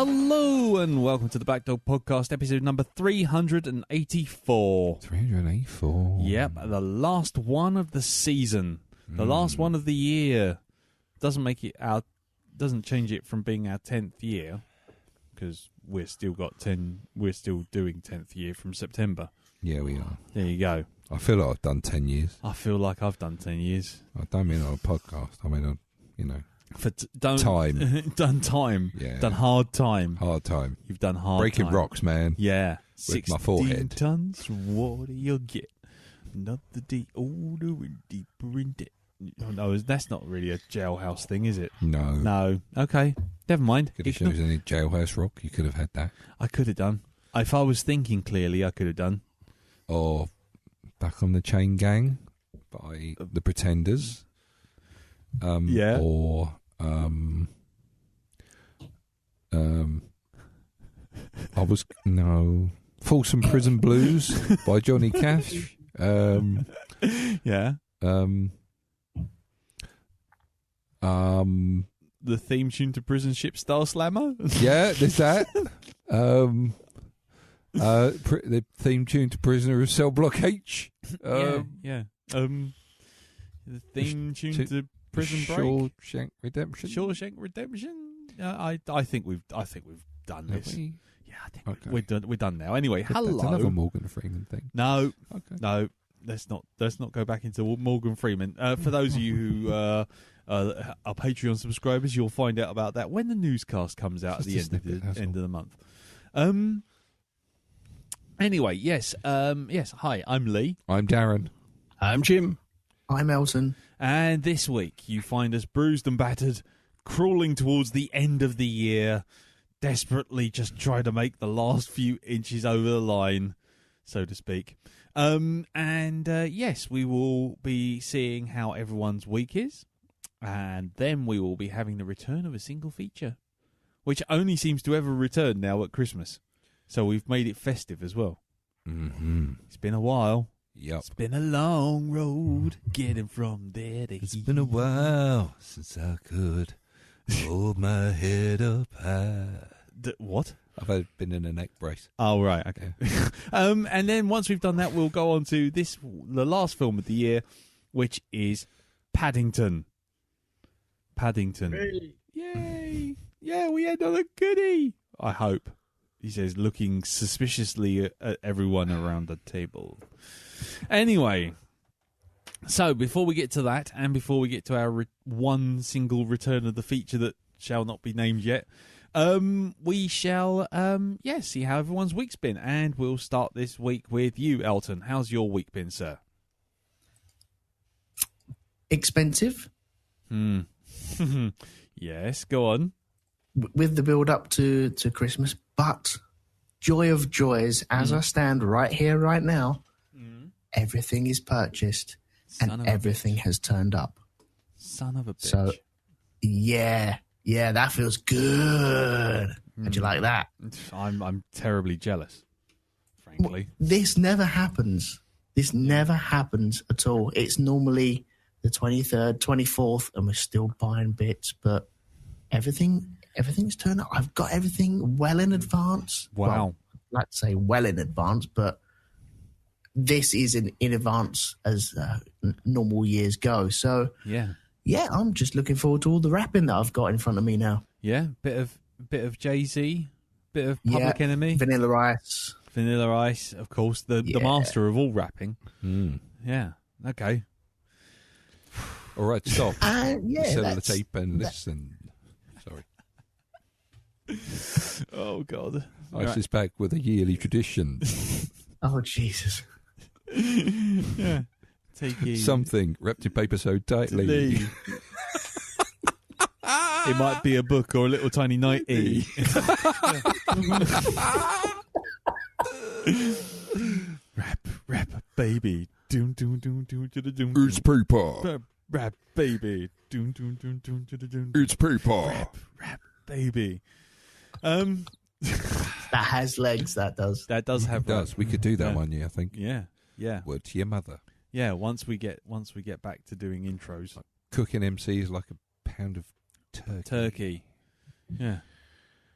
Hello and welcome to the Black Dog Podcast, episode number 384. 384. Yep, the last one of the season, the last one of the year. Doesn't change it from being our 10th year, because we're still doing 10th year from September. Yeah, we are. There you go. I feel like I've done 10 years. I feel like I've done 10 years. I don't mean on a podcast. I mean on, time. Done time. Yeah. Done hard time. Hard time. You've done hard Breaking time. rocks, man. Yeah. With my forehead. 16 tons, what do you get? Another day older and deeper in debt. Oh, no, that's not really a jailhouse thing, is it? No. No. Okay. Never mind. If there was any jailhouse rock, you could have had that. I could have done. If I was thinking clearly, I could have done. Or Back on the Chain Gang by The Pretenders. Yeah. Or Folsom Prison Blues by Johnny Cash. Yeah. The theme tune to Prison Ship Star Slammer. Yeah, there's that. The theme tune to Prisoner of Cell Block H. Yeah. The theme tune to Prison Break. Shawshank Redemption. Shawshank Redemption. I think we've done this. Have we? Yeah, I think Okay. we're done now. Anyway, hello. That's another Morgan Freeman thing. No, Okay. no. Let's not go back into Morgan Freeman. For those of you who are Patreon subscribers, you'll find out about that when the newscast comes out at the end of the month. Anyway, yes. Hi, I'm Lee. I'm Darren. I'm Jim. I'm Elton. And this week you find us bruised and battered, crawling towards the end of the year, desperately just trying to make the last few inches over the line, so to speak. Yes, we will be seeing how everyone's week is, and then we will be having the return of a single feature, which only seems to ever return now at Christmas. So we've made it festive as well. Mm-hmm. It's been a while. Yep. It's been a long road getting from there to It's here. been a while since I could hold my head up high. What? I've been in a neck brace. Oh, right, okay. And then once we've done that, we'll go on to the last film of the year, which is Paddington. Paddington. Really? Yay! Yeah, we end on a goodie. I hope. He says, looking suspiciously at everyone around the table. Anyway, so before we get to that, and before we get to our one single return of the feature that shall not be named yet, we shall, see how everyone's week's been. And we'll start this week with you, Elton. How's your week been, sir? Expensive. Yes, go on. With the build up to Christmas, but joy of joys, as I stand right here, right now, everything is purchased and everything has turned up. Son of a bitch. So, yeah, that feels good. How'd you like that? I'm terribly jealous, frankly. This never happens. This never happens at all. It's normally the 23rd, 24th, and we're still buying bits, but everything's turned up. I've got everything well in advance. Wow. Well, I'd like to say well in advance, but this is in advance as normal years go. So, Yeah, I'm just looking forward to all the wrapping that I've got in front of me now. yeah. Bit of Jay-Z, bit of Public Enemy, Vanilla Ice. Vanilla Ice, of course, the master of all rapping. Yeah. Okay. All right, stop. Yeah, Sell the tape and listen. Sorry. Oh God. Ice is back with a yearly tradition. Oh, Jesus. Yeah. Take it. Something wrapped in paper so tightly. Lee. It might be a book or a little tiny nightie. Rap, baby. Doom, doom, doom, doom, doom, doom. It's paper. Rap, baby. Doom, doom, doom, doom, doom, doom. It's paper. Rap, baby. That has legs, that does. That does have. It does. We could do that one year, I think. Yeah. Word to your mother. Yeah. Once we get back to doing intros, Cooking MC is like a pound of turkey. turkey. Yeah.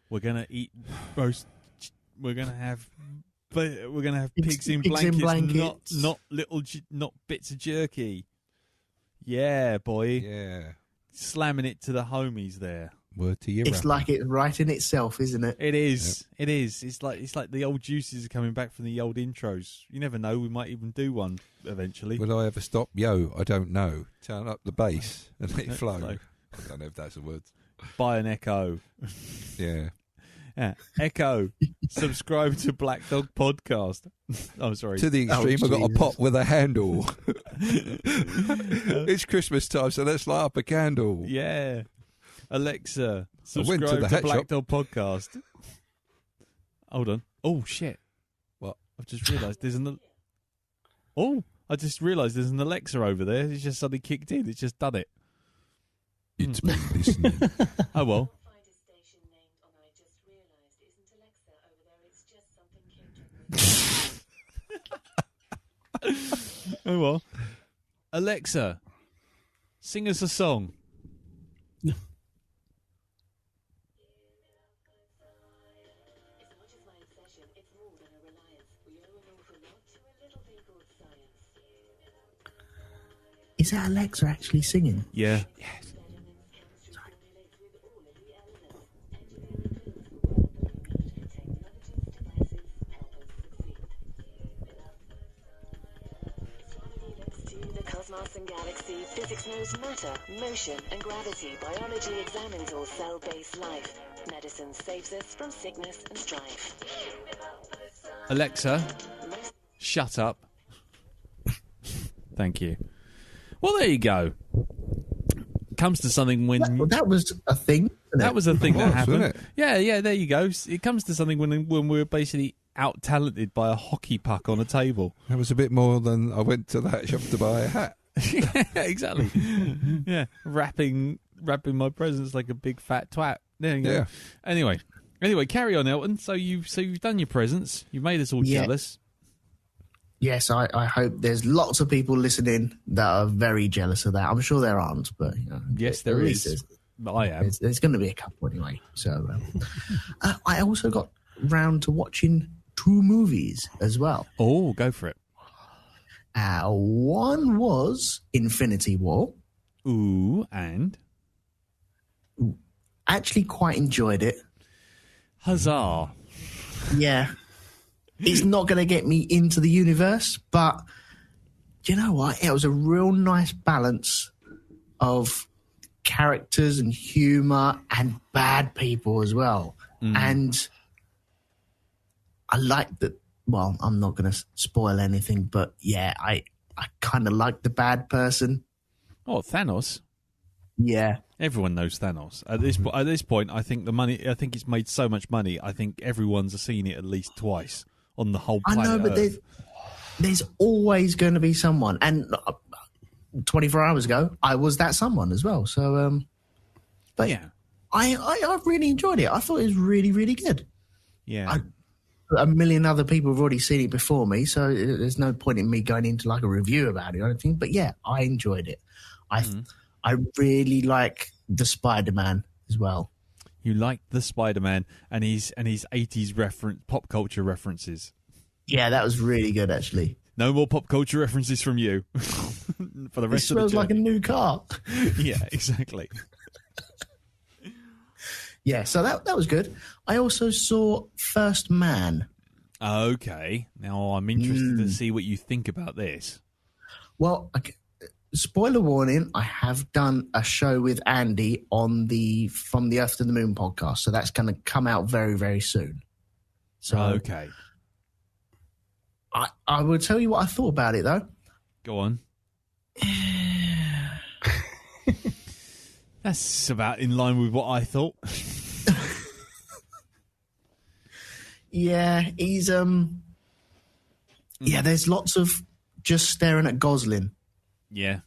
We're gonna eat roast. We're gonna have pigs in Pigs in blankets, blankets. not bits of jerky. Yeah, boy. Yeah. Slamming it to the homies there. Word to you. It's like it's right in itself, isn't it? It is. Yep. It is. It's like the old juices are coming back from the old intros. You never know. We might even do one eventually. Will I ever stop? Yo, I don't know. Turn up the bass and let it flow. I don't know if that's a word. Buy an Echo. Yeah. Yeah. Echo. Subscribe to Black Dog Podcast. Oh, sorry. To the extreme, I've got a pot with a handle. It's Christmas time, so let's light up a candle. Yeah. Alexa, I went to subscribe the to hat Black shop. Dog Podcast. Hold on. Oh, shit. What? I've just realised there's an... Oh, I just realised there's an Alexa over there. It's just suddenly kicked in. It's just done it. It's me listening. Oh, well. Oh, well. Alexa, sing us a song. Is that Alexa actually singing? Yeah. Yes. Cosmos and galaxy, physics knows matter, motion and gravity. Biology examines all cell-based life. Medicine saves us from sickness and strife. Alexa, shut up. Thank you. Well, there you go. Comes to something when... That was a thing. That was a thing that happened. Wasn't it? Yeah, there you go. It comes to something when we're basically out-talented by a hockey puck on a table. That was a bit more than I went to that shop to buy a hat. Yeah, exactly. Yeah, wrapping my presents like a big fat twat. There you go. Yeah. Anyway, carry on, Elton. So you've done your presents. You've made us all jealous. Yes, I hope there's lots of people listening that are very jealous of that. I'm sure there aren't, but Yes, there is. I am. There's going to be a couple anyway. So I also got round to watching 2 movies as well. Oh, go for it. One was Infinity War. Ooh, and Actually quite enjoyed it. huzzah! Yeah. It's not going to get me into the universe, but you know what? It was a real nice balance of characters and humour and bad people as well. And I like that. Well, I'm not going to spoil anything, but yeah, I kind of like the bad person. Oh, Thanos. Yeah. Everyone knows Thanos. At this point, I think it's made so much money. I think everyone's seen it at least twice on the whole planet. I know, but Earth. there's always going to be someone. And 24 hours ago, I was that someone as well. So, but yeah, I really enjoyed it. I thought it was really, really good. yeah. A million other people have already seen it before me, so there's no point in me going into like a review about it or anything. But yeah, I enjoyed it. I really like the Spider-Man as well. You like the Spider-Man and his 80s pop culture references. Yeah, that was really good actually. No more pop culture references from you for the It rest of the smells like a new car. Yeah, exactly. Yeah, so that was good. I also saw First Man. Okay, now I'm interested to see what you think about this. Well, okay, spoiler warning, I have done a show with Andy on the From the Earth to the Moon podcast, so that's going to come out very, very soon. So Okay, I will tell you what I thought about it, though. go on. That's about in line with what I thought. Yeah, he's yeah, there's lots of just staring at Gosling. Yeah,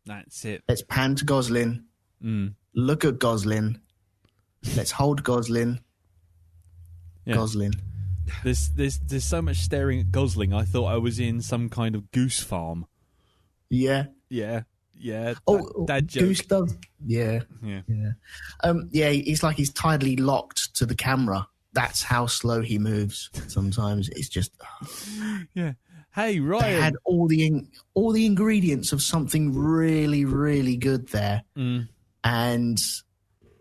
that's it. Let's pan to Gosling. Look at Gosling. Let's hold Gosling. Yeah. Gosling. There's so much staring at Gosling. I thought I was in some kind of goose farm. Yeah. Yeah. Yeah. Oh, dad joke. Goose does. Yeah. Yeah. Yeah, it's like he's tidally locked to the camera. That's how slow he moves. Sometimes it's just. Yeah. Hey, They Ryan. had all the ingredients of something really, really good there, and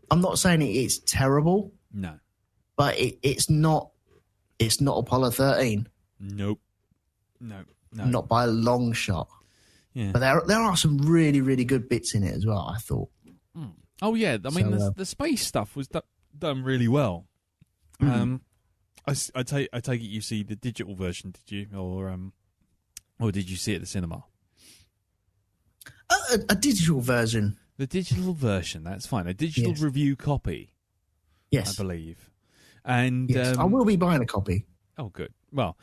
I'm not saying it's terrible, No. but it's not. It's not Apollo 13. Nope. No. Not by a long shot. Yeah. But there are some really, really good bits in it as well, I thought. Oh, yeah. I mean, So, the space stuff was done really well. I take it you see the digital version, did you? Or did you see it at the cinema? A digital version. The digital version, that's fine. A digital Yes. review copy, Yes. I believe. And Yes. I will be buying a copy. Oh, good. Well,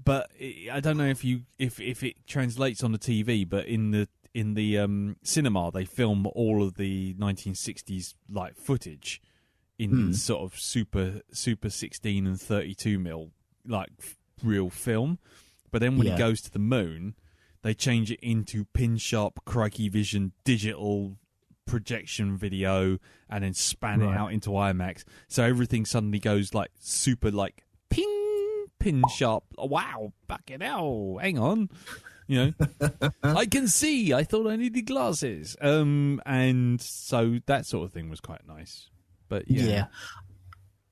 but I don't know if it translates on the TV, but in the cinema they film all of the 1960s like footage in sort of super 16 and 32 mil like real film. But then when he goes to the moon, they change it into pin sharp, crikey vision, digital projection video, and then span it out into IMAX. So everything suddenly goes like super like pin sharp. Oh, wow, fucking hell! Hang on, I can see. I thought I needed glasses. And so that sort of thing was quite nice. But yeah.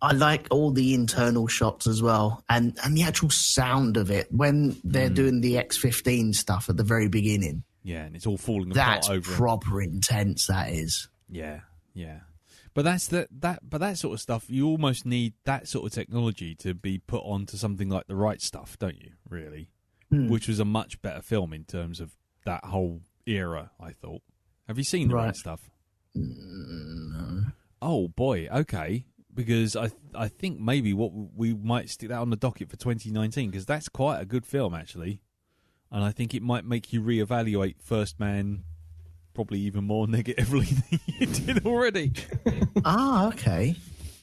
I like all the internal shots as well, and the actual sound of it when they're doing the X-15 stuff at the very beginning. Yeah, and it's all falling That's apart over. proper intense. That is. Yeah. But but that sort of stuff, you almost need that sort of technology to be put onto something like The Right Stuff, don't you? Really, which was a much better film in terms of that whole era. I thought. Have you seen The Right Stuff? No. Oh boy, okay. Because I think maybe what we might stick that on the docket for 2019 because that's quite a good film actually, and I think it might make you reevaluate First Man probably even more negatively than you did already. Okay.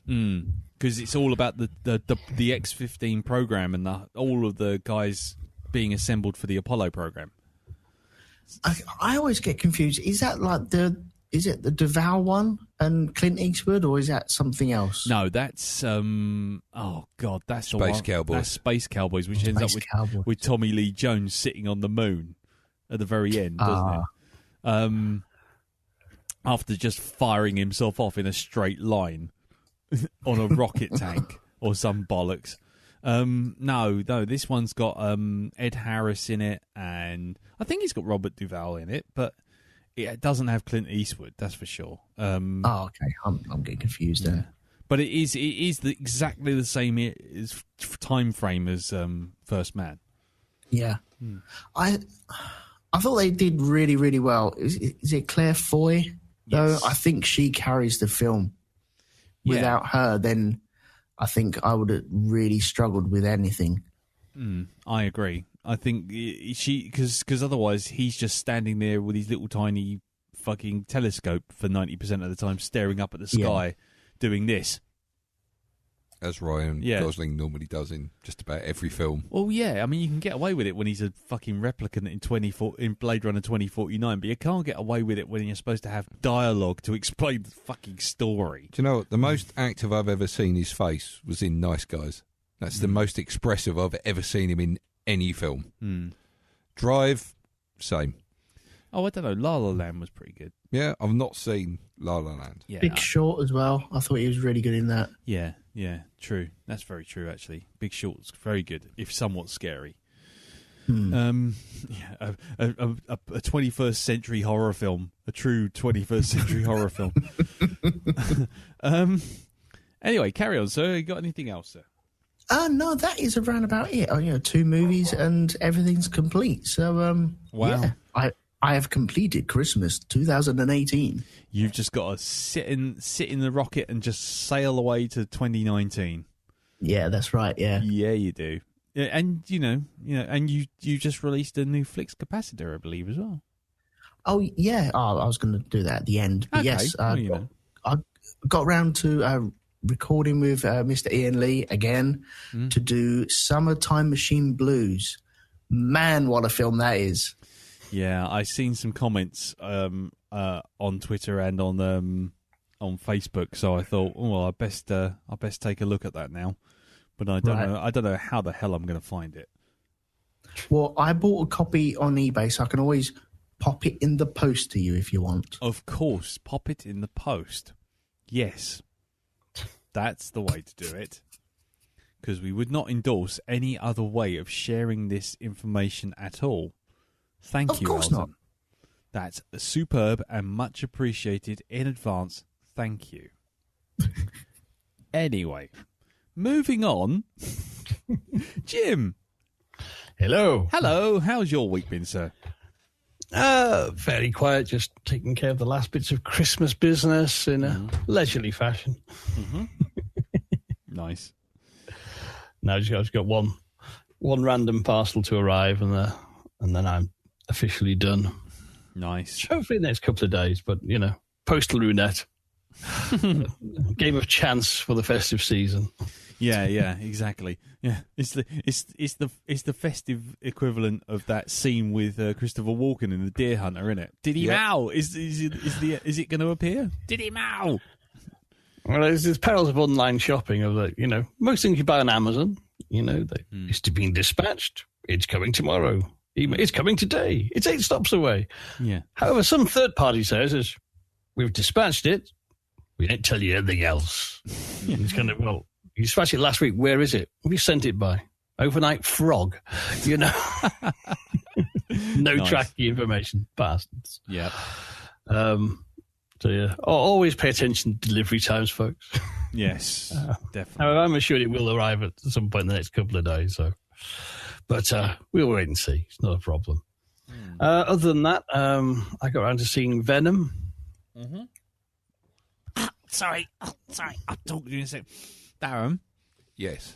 Because it's all about the X-15 program and all of the guys being assembled for the Apollo program. I always get confused. Is that like is it the Duval one and Clint Eastwood, or is that something else? No, that's oh god, that's Space Cowboys. That's Space Cowboys, which ends up with Tommy Lee Jones sitting on the moon at the very end, doesn't it? After just firing himself off in a straight line on a rocket tank or some bollocks. No, this one's got Ed Harris in it, and I think it's got Robert Duvall in it, but it doesn't have Clint Eastwood, that's for sure. Okay, I'm getting confused there. But it is exactly the same time frame as First Man. Yeah, I thought they did really, really well. Is it Claire Foy? Yes. Though I think she carries the film. Without her, then I think I would have really struggled with anything. I agree. I think because otherwise he's just standing there with his little tiny fucking telescope for 90% of the time, staring up at the sky, doing this. As Ryan Gosling normally does in just about every film. Well, yeah, I mean, you can get away with it when he's a fucking replicant in Blade Runner 2049, but you can't get away with it when you're supposed to have dialogue to explain the fucking story. Do you know what? The most active I've ever seen his face was in Nice Guys. That's the most expressive I've ever seen him in any film. Drive, same. Oh, I don't know. La La Land was pretty good. Yeah, I've not seen La La Land. Yeah, Big Short as well. I thought he was really good in that. Yeah, true. That's very true, actually. Big Short's very good, if somewhat scary. A 21st century horror film. A true 21st century horror film. Anyway, carry on, sir. You got anything else, sir? No, that is around about it. 2 movies and everything's complete. So, wow. Yeah, I have completed Christmas 2018. You've just got to sit in the rocket and just sail away to 2019. Yeah, that's right. Yeah, yeah, you do. Yeah, and and you just released a new Flix capacitor, I believe, as well. Oh yeah. I was going to do that at the end. But okay. yes, Well, I got round to recording with Mr. Ian Lee again to do Summertime Machine Blues. Man, what a film that is! Yeah, I seen some comments on Twitter and on Facebook, so I thought, oh, well, I best take a look at that now. But I don't know how the hell I'm going to find it. Well, I bought a copy on eBay, so I can always pop it in the post to you if you want. Of course, pop it in the post. Yes, that's the way to do it. Because we would not endorse any other way of sharing this information at all. Thank you, Elton. Of course not. That's superb and much appreciated in advance. Thank you. Anyway, moving on. Jim. Hello. Hello. How's your week been, sir? Very quiet, just taking care of the last bits of Christmas business in a leisurely fashion. Mm-hmm. Nice. Now I've just got one random parcel to arrive, and then I'm officially done. Nice. Hopefully in the next couple of days, but postal roulette, game of chance for the festive season. Yeah, exactly. Yeah, it's the festive equivalent of that scene with Christopher Walken in The Deer Hunter, isn't it? Did he mow? Is it going to appear? Did he mow? Well, there's perils of online shopping. Of that, most things you buy on Amazon, it's being dispatched. It's coming tomorrow. It's coming today. It's 8 stops away. Yeah. However, some third party says we've dispatched it. We don't tell you anything else. Yeah. It's kind of, well, you dispatched it last week. Where is it? Who you sent it by? Overnight frog. No Nice. tracking information. Bastards. Yeah. So yeah, always pay attention to delivery times, folks. Yes, definitely. However, I'm assured it will arrive at some point in the next couple of days. So, but we'll wait and see. It's not a problem. Other than that, I got around to seeing Venom. Mm-hmm. Sorry. I'll talk to you in a second. Darren? Yes.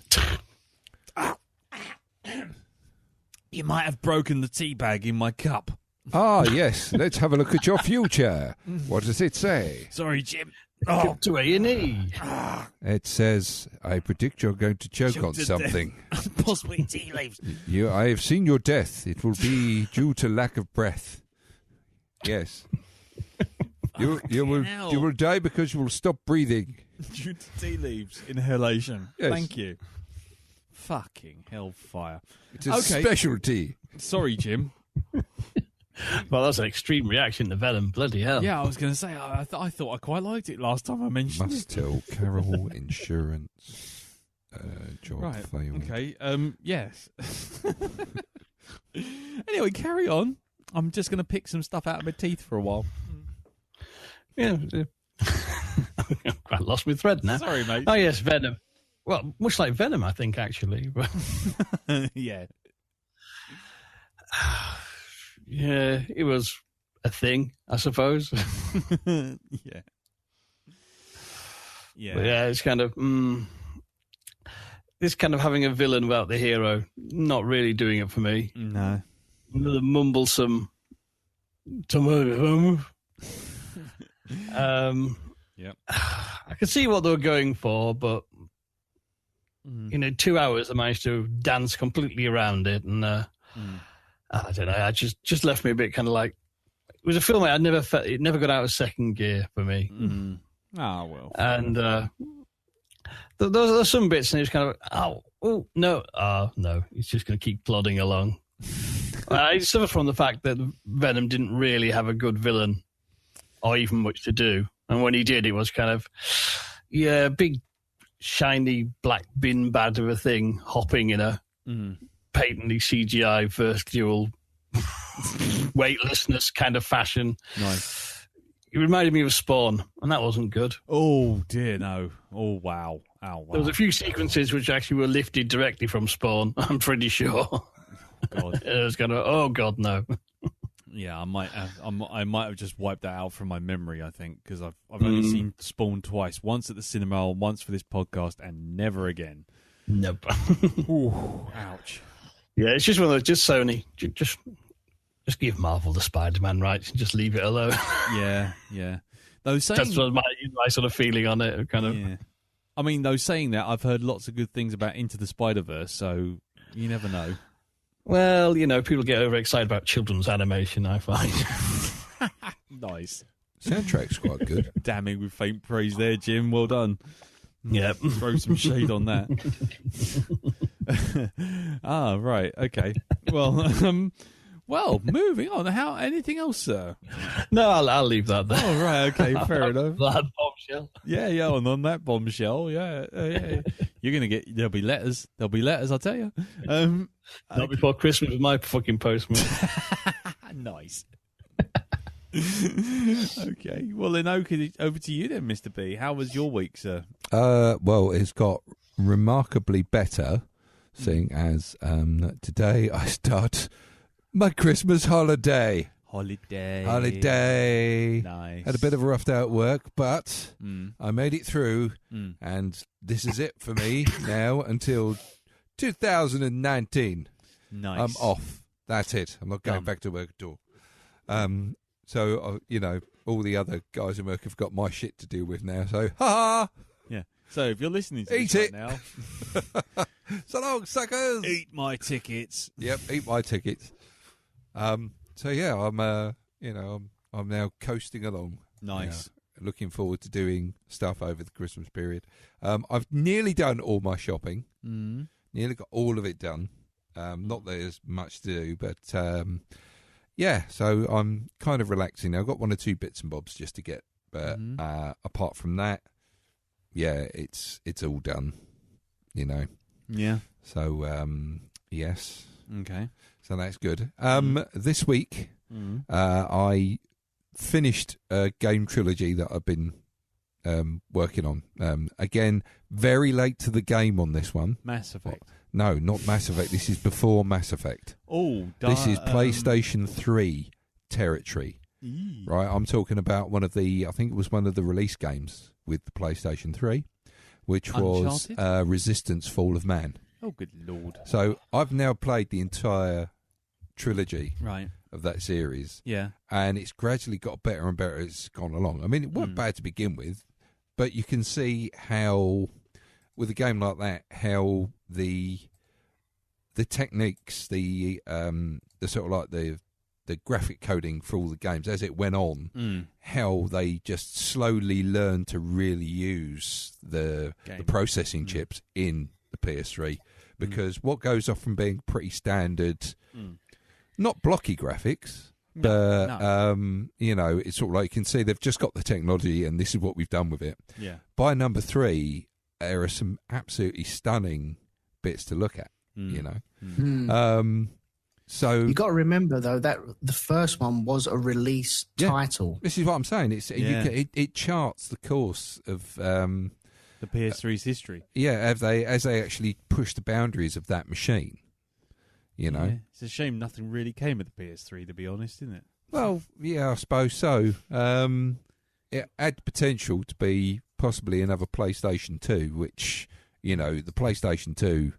You might have broken the tea bag in my cup. Ah, yes. Let's have a look at your future. What does it say? Sorry, Jim. Up to A&E. It says, I predict you're going to choke on to something. Possibly tea leaves. I have seen your death. It will be due to lack of breath. Yes. You will die because you will stop breathing. Due to tea leaves. Inhalation. Yes. Thank you. Fucking hellfire. It's a specialty. Sorry, Jim. Well, that's an extreme reaction to Venom. Bloody hell. Yeah, I was going to say, I thought I quite liked it last time I mentioned Must it. tell Carol Insurance. Job Right, failed. okay. Yes. Anyway, carry on. I'm just going to pick some stuff out of my teeth for a while. Yeah. I've quite lost my thread now. Sorry, mate. Oh, yes, Venom. Well, much like Venom, I think, actually. Yeah. Yeah, it was a thing, I suppose. Yeah. But yeah, it's kind of this kind of having a villain without the hero, not really doing it for me. No. The mumblesome. Yep. I could see what they were going for, but 2 hours I managed to dance completely around it, and I don't know. I just left me a bit kind of like it was a film I never felt. It never got out of second gear for me. Ah, well. And those are some bits, and it was kind of no, it's just going to keep plodding along. I suffer from the fact that Venom didn't really have a good villain or even much to do, and when he did, it was kind of big, shiny black bin bad of a thing hopping in a patently CGI virtual weightlessness kind of fashion. Nice. It reminded me of Spawn, and that wasn't good. Oh, dear, no. Oh, wow. There was a few sequences which actually were lifted directly from Spawn, I'm pretty sure. God. It was kind of, oh, God, no. Yeah, I might have just wiped that out from my memory, I think, because I've only seen Spawn twice. Once at the cinema, once for this podcast, and never again. Nope. Ooh, ouch. Yeah, it's just one of those, just Sony. Just give Marvel the Spider-Man rights and just leave it alone. Yeah. That's my sort of feeling on it, kind of. Yeah. I mean, though, saying that, I've heard lots of good things about Into the Spider-Verse, so you never know. Well, people get overexcited about children's animation, I find. Nice. Soundtrack's quite good. Damning with faint praise there, Jim. Well done. Yeah. Throw some shade on that. Right. Okay. Well, moving on. Anything else, sir? No, I'll leave that there. Oh, right. Okay. Fair enough. That bombshell. Yeah. On that bombshell. Yeah. You're going to get, there'll be letters. I'll tell you. Not before Christmas with my fucking postman. Nice. Okay. Well, then, over to you then, Mr. B. How was your week, sir? Well, it's got remarkably better, seeing as today I start my Christmas holiday. Holiday. Nice. Had a bit of a rough day at work, but I made it through, and this is it for me now until 2019. Nice. I'm off. That's it. I'm not going back to work at all. So, all the other guys in work have got my shit to deal with now. So, ha! Yeah. So, if you're listening to Eat this it. right now, So long, suckers! eat my tickets. Yep, eat my tickets. So yeah, I'm now coasting along. Nice. Looking forward to doing stuff over the Christmas period. I've nearly done all my shopping. Nearly got all of it done. Not that there's much to do, but yeah. So I'm kind of relaxing now. I've got one or two bits and bobs just to get, but apart from that, yeah, it's all done. Yeah. So yes. Okay. So that's good. This week, I finished a game trilogy that I've been working on. Again, very late to the game on this one. Mass Effect. No, not Mass Effect. This is before Mass Effect. Oh, this is PlayStation 3 territory. Right, I'm talking about I think it was one of the release games with the PlayStation 3, which was Resistance Fall of Man. Oh, good Lord. So I've now played the entire trilogy of that series. Yeah. And it's gradually got better and better as it's gone along. I mean, it wasn't bad to begin with, but you can see how, with a game like that, how the techniques, the sort of like the graphic coding for all the games as it went on, how they just slowly learned to really use the processing chips in the PS3, because what goes off from being pretty standard, not blocky graphics, but it's sort of like you can see they've just got the technology and this is what we've done with it. Yeah. By number 3, there are some absolutely stunning bits to look at. So you got to remember though that the first one was a release title. This is what I'm saying. It charts the course of the PS3's history. Yeah, as they actually push the boundaries of that machine. Yeah. It's a shame nothing really came of the PS3, to be honest, isn't it? Well, yeah, I suppose so. It had potential to be possibly another PlayStation 2, which, the PlayStation 2,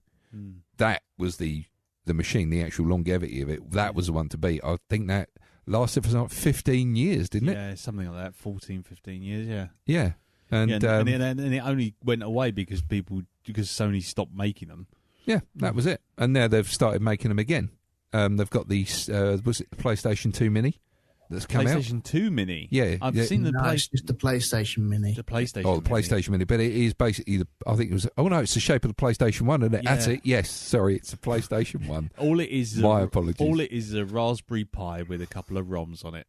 that was the machine, the actual longevity of it. That was the one to beat. I think that lasted for like 15 years, didn't it? Yeah, something like that, 14, 15 years, yeah. Yeah. And it only went away because Sony stopped making them. Yeah, that was it. And now they've started making them again. They've got these, was it the PlayStation 2 Mini that's come out? PlayStation 2 Mini? Yeah. I've seen it's just the PlayStation Mini. The PlayStation Oh, the PlayStation Mini. But it is basically, it's the shape of the PlayStation 1, isn't it? Yeah. That's it. Yes, sorry, it's a PlayStation 1. All it is... My apologies. All it is a Raspberry Pi with a couple of ROMs on it.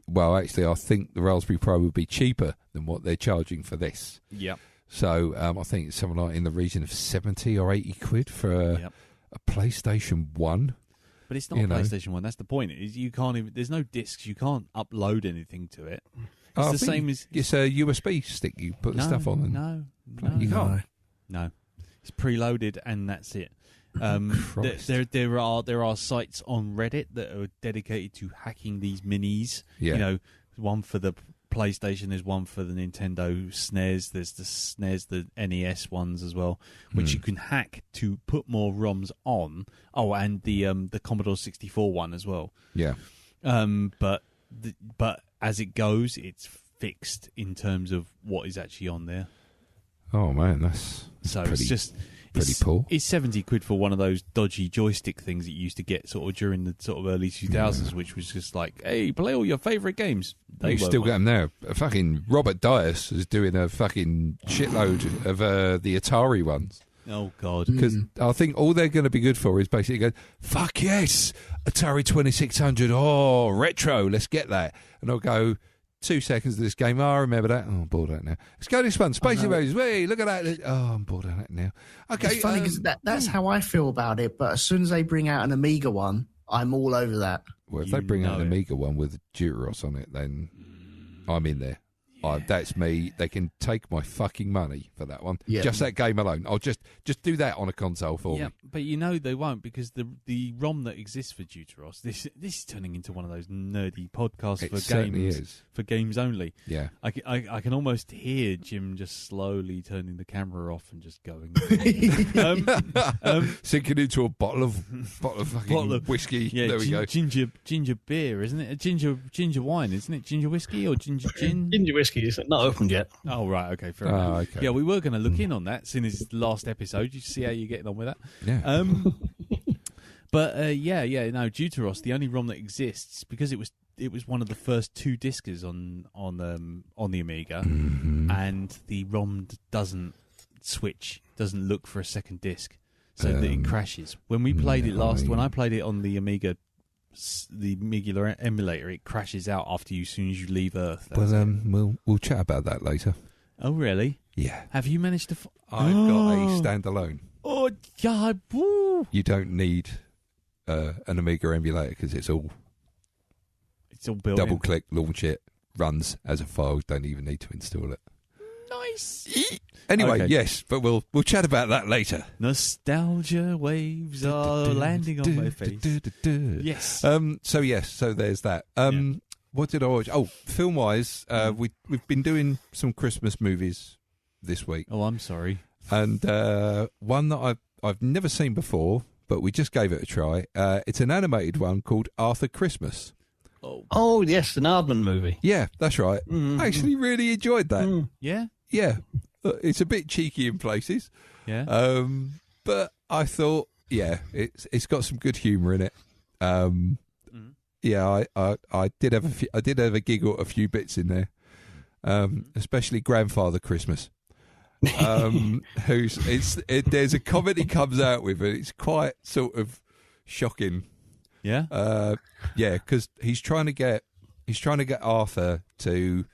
Well, actually, I think the Raspberry Pi would be cheaper than what they're charging for this. Yep. So I think it's something like in the region of 70 or 80 quid for a PlayStation 1. But it's not a PlayStation 1. That's the point. You can't even. There's no discs. You can't upload anything to it. It's the same as. It's a USB stick. You put the stuff on. No, you can't. No, it's preloaded and that's it. There are sites on Reddit that are dedicated to hacking these minis. Yeah. One for the PlayStation, there's one for the Nintendo SNES, there's the SNES, the NES ones as well, which you can hack to put more ROMs on. Oh, and the Commodore 64 one as well. Yeah. But as it goes, it's fixed in terms of what is actually on there. Oh man, that's so pretty... pretty poor. It's 70 quid for one of those dodgy joystick things that you used to get sort of during the sort of early 2000s, which was just like, hey, play all your favourite games. You still get them now. Fucking Robert Dias is doing a fucking shitload of the Atari ones. Oh, God. Because I think all they're going to be good for is basically go, fuck yes, Atari 2600, oh, retro, let's get that. And I'll go, 2 seconds of this game, oh, I remember that. Oh, I'm bored of that now. Let's go this one, Space Invaders, wait, look at that. Oh, I'm bored of that now. Okay. It's funny because that's how I feel about it, but as soon as they bring out an Amiga one, I'm all over that. Well, if they bring out an Amiga one with Deuteros on it, then I'm in there. That's me. They can take my fucking money for that one. Yeah. Just that game alone. I'll just do that on a console for me. But they won't, because the ROM that exists for Deuteros, this is turning into one of those nerdy podcasts for games only. Yeah. I can almost hear Jim just slowly turning the camera off and just going sinking into a bottle of fucking whiskey. Yeah, there we go. Ginger beer, isn't it? Ginger wine, isn't it? Ginger whiskey or ginger gin? Ginger whiskey. It's not opened yet. Oh, right. Okay, fair enough. Okay. Yeah, we were going to look in on that soon as the last episode. You see how you're getting on with that? Yeah. But Deuteros, the only ROM that exists, because it was one of the first 2 discs on the Amiga, and the ROM doesn't look for a second disc, so that it crashes. When we played it when I played it on the Amiga emulator, it crashes out after you, as soon as you leave Earth. We'll chat about that later. Oh, really? Yeah. Have you managed to? I've got a standalone. Oh, God! Woo. You don't need an Amiga emulator because it's all built. Double click, launch it, runs as a file. Don't even need to install it. Nice. Anyway, yes, but we'll chat about that later. Nostalgia waves are landing on my face. Yes. So there's that. What did I watch? Oh, film wise, we've been doing some Christmas movies this week. Oh, I'm sorry. And one that I've never seen before, but we just gave it a try. It's an animated one called Arthur Christmas. Oh yes, an Aardman movie. Yeah, that's right. I actually really enjoyed that. Yeah? Yeah. It's a bit cheeky in places. Yeah. But I thought, it's got some good humour in it. Yeah, I did have a giggle at a few bits in there. Especially Grandfather Christmas. There's a comment he comes out with, and it's quite sort of shocking. Yeah. Because he's trying to get Arthur to,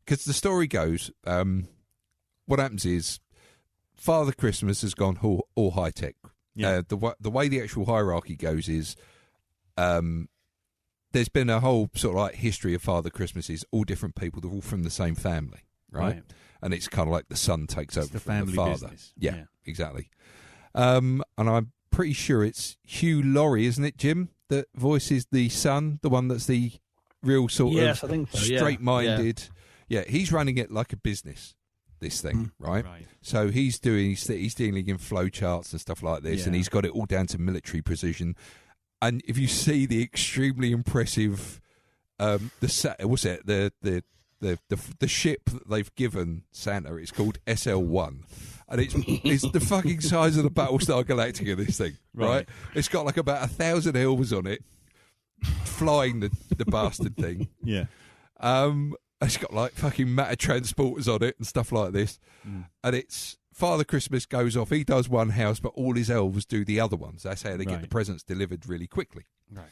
because the story goes, what happens is Father Christmas has gone all high tech. Yeah. The way the actual hierarchy goes is, there's been a whole sort of like history of Father Christmases, all different people, they're all from the same family, right? And it's kind of like the son takes over the from family the father. Business. Yeah, exactly. And I'm pretty sure it's Hugh Laurie, isn't it, Jim, that voices the son, the one that's the real sort of I think so. straight-minded. Yeah, he's running it like a business, this thing, right? So he's dealing in flowcharts and stuff like this, and he's got it all down to military precision. And if you see the extremely impressive, the ship that they've given Santa, it's called SL-1, and it's the fucking size of the Battlestar Galactica. This thing, right? It's got like about 1,000 elves on it, flying the bastard thing. Yeah. It's got like fucking matter transporters on it and stuff like this, and it's Father Christmas goes off. He does one house, but all his elves do the other ones. That's how they get the presents delivered really quickly. Right.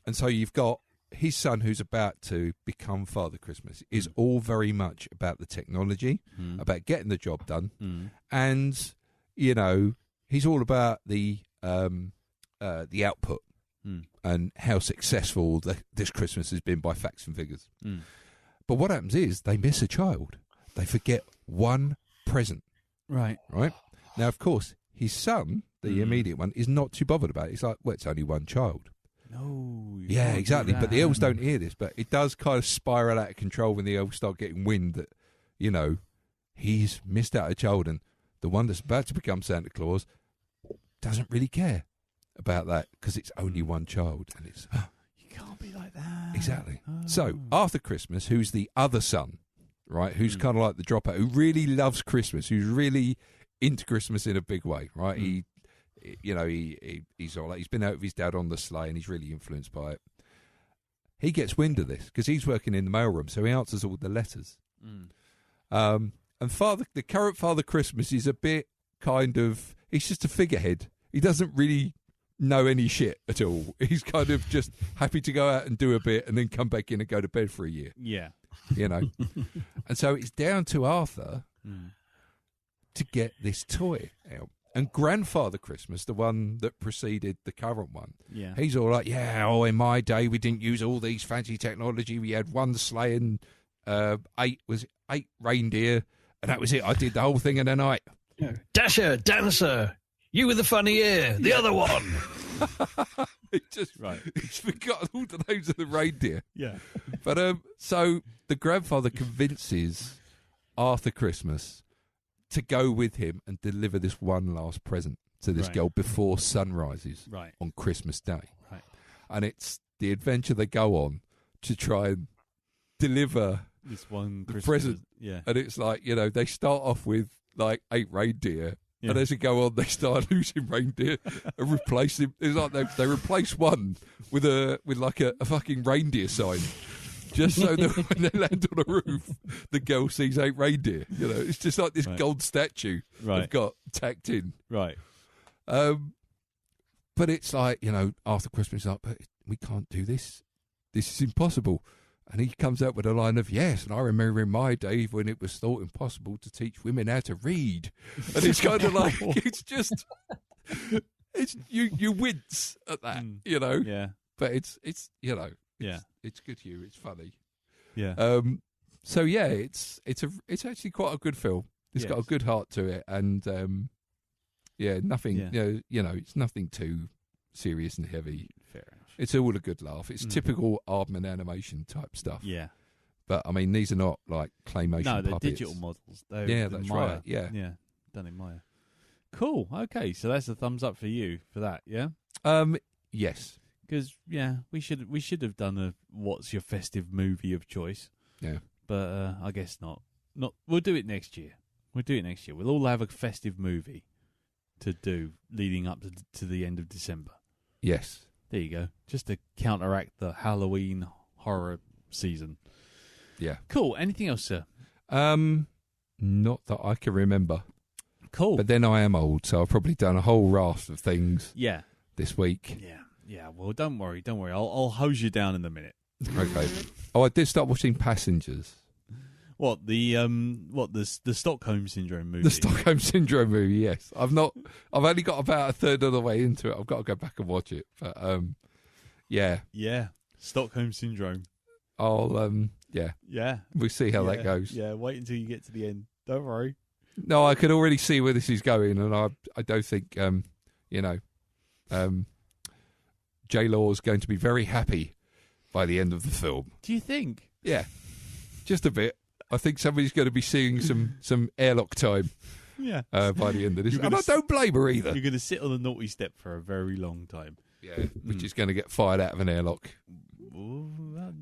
And so you've got his son, who's about to become Father Christmas, is all very much about the technology, about getting the job done, and he's all about the output and how successful this Christmas has been by facts and figures. But what happens is they miss a child. They forget one present. Right. Now, of course, his son, the immediate one, is not too bothered about it. He's like, well, it's only one child. No. Yeah, exactly. But the elves don't hear this. But it does kind of spiral out of control when the elves start getting wind that, he's missed out a child, and the one that's about to become Santa Claus doesn't really care about that because it's only one child. And it's... You can't be like that. Exactly. Oh. So, Arthur Christmas, who's the other son, right, who's kind of like the dropout, who really loves Christmas, who's really into Christmas in a big way, right? He's all like, he's been out with his dad on the sleigh, and he's really influenced by it. He gets wind of this because he's working in the mailroom, so he answers all the letters. And the current Father Christmas is a bit kind of, he's just a figurehead. He doesn't really know any shit at all. He's kind of just happy to go out and do a bit and then come back in and go to bed for a year. Yeah. And so it's down to Arthur to get this toy out. And Grandfather Christmas, the one that preceded the current one, he's all like, in my day we didn't use all these fancy technology. We had one sleigh and 8 reindeer, and that was it. I did the whole thing in a night. Dasher, Dancer, you with the funny ear, the other one. He's forgotten all the names of the reindeer. Yeah. But so the grandfather convinces Arthur Christmas to go with him and deliver this one last present to this girl before sun rises on Christmas Day. Right. And it's the adventure they go on to try and deliver this one the present. Yeah. And it's like, they start off with like 8 reindeer. Yeah. And as they go on, they start losing reindeer and replacing. It's like they replace one with a fucking reindeer sign, just so that when they land on a roof, the girl sees 8 reindeer. It's just like this gold statue they've got tacked in. Right. But it's like, Arthur Christmas is like, but we can't do this. This is impossible. And he comes out with a line of, yes, and I remember in my day when it was thought impossible to teach women how to read. And it's kind of like, it's just, you wince at that, Yeah. But it's it's good humour, it's funny. Yeah. So yeah, it's actually quite a good film. It's got a good heart to it, and nothing, it's nothing too serious and heavy. Fair enough. It's all a good laugh. It's typical Aardman animation type stuff. Yeah. But, I mean, these are not, like, claymation puppets. No, they're digital models. That's Maya. right, yeah. Yeah, done in Maya. Cool, okay, so that's a thumbs up for you for that, yeah? Yes. Because, we should have done a what's your festive movie of choice. Yeah. But I guess not. We'll do it next year. We'll all have a festive movie to do leading up to the end of December. Yes. There you go. Just to counteract the Halloween horror season. Yeah. Cool. Anything else, sir? Not that I can remember. Cool. But then I am old, so I've probably done a whole raft of things. Yeah. This week. Yeah. Well, don't worry. I'll hose you down in a minute. Okay. Oh, I did start watching Passengers. What the Stockholm Syndrome movie? The Stockholm Syndrome movie, yes. I've only got about a third of the way into it. I've got to go back and watch it. But yeah. Yeah. Stockholm Syndrome. I'll Yeah. We'll see how that goes. Yeah, wait until you get to the end. Don't worry. No, I can already see where this is going, and I don't think J-Law is going to be very happy by the end of the film. Do you think? Yeah. Just a bit. I think somebody's going to be seeing some airlock time by the end of this. And I don't blame her either. You're going to sit on the naughty step for a very long time. Yeah, which is going to get fired out of an airlock.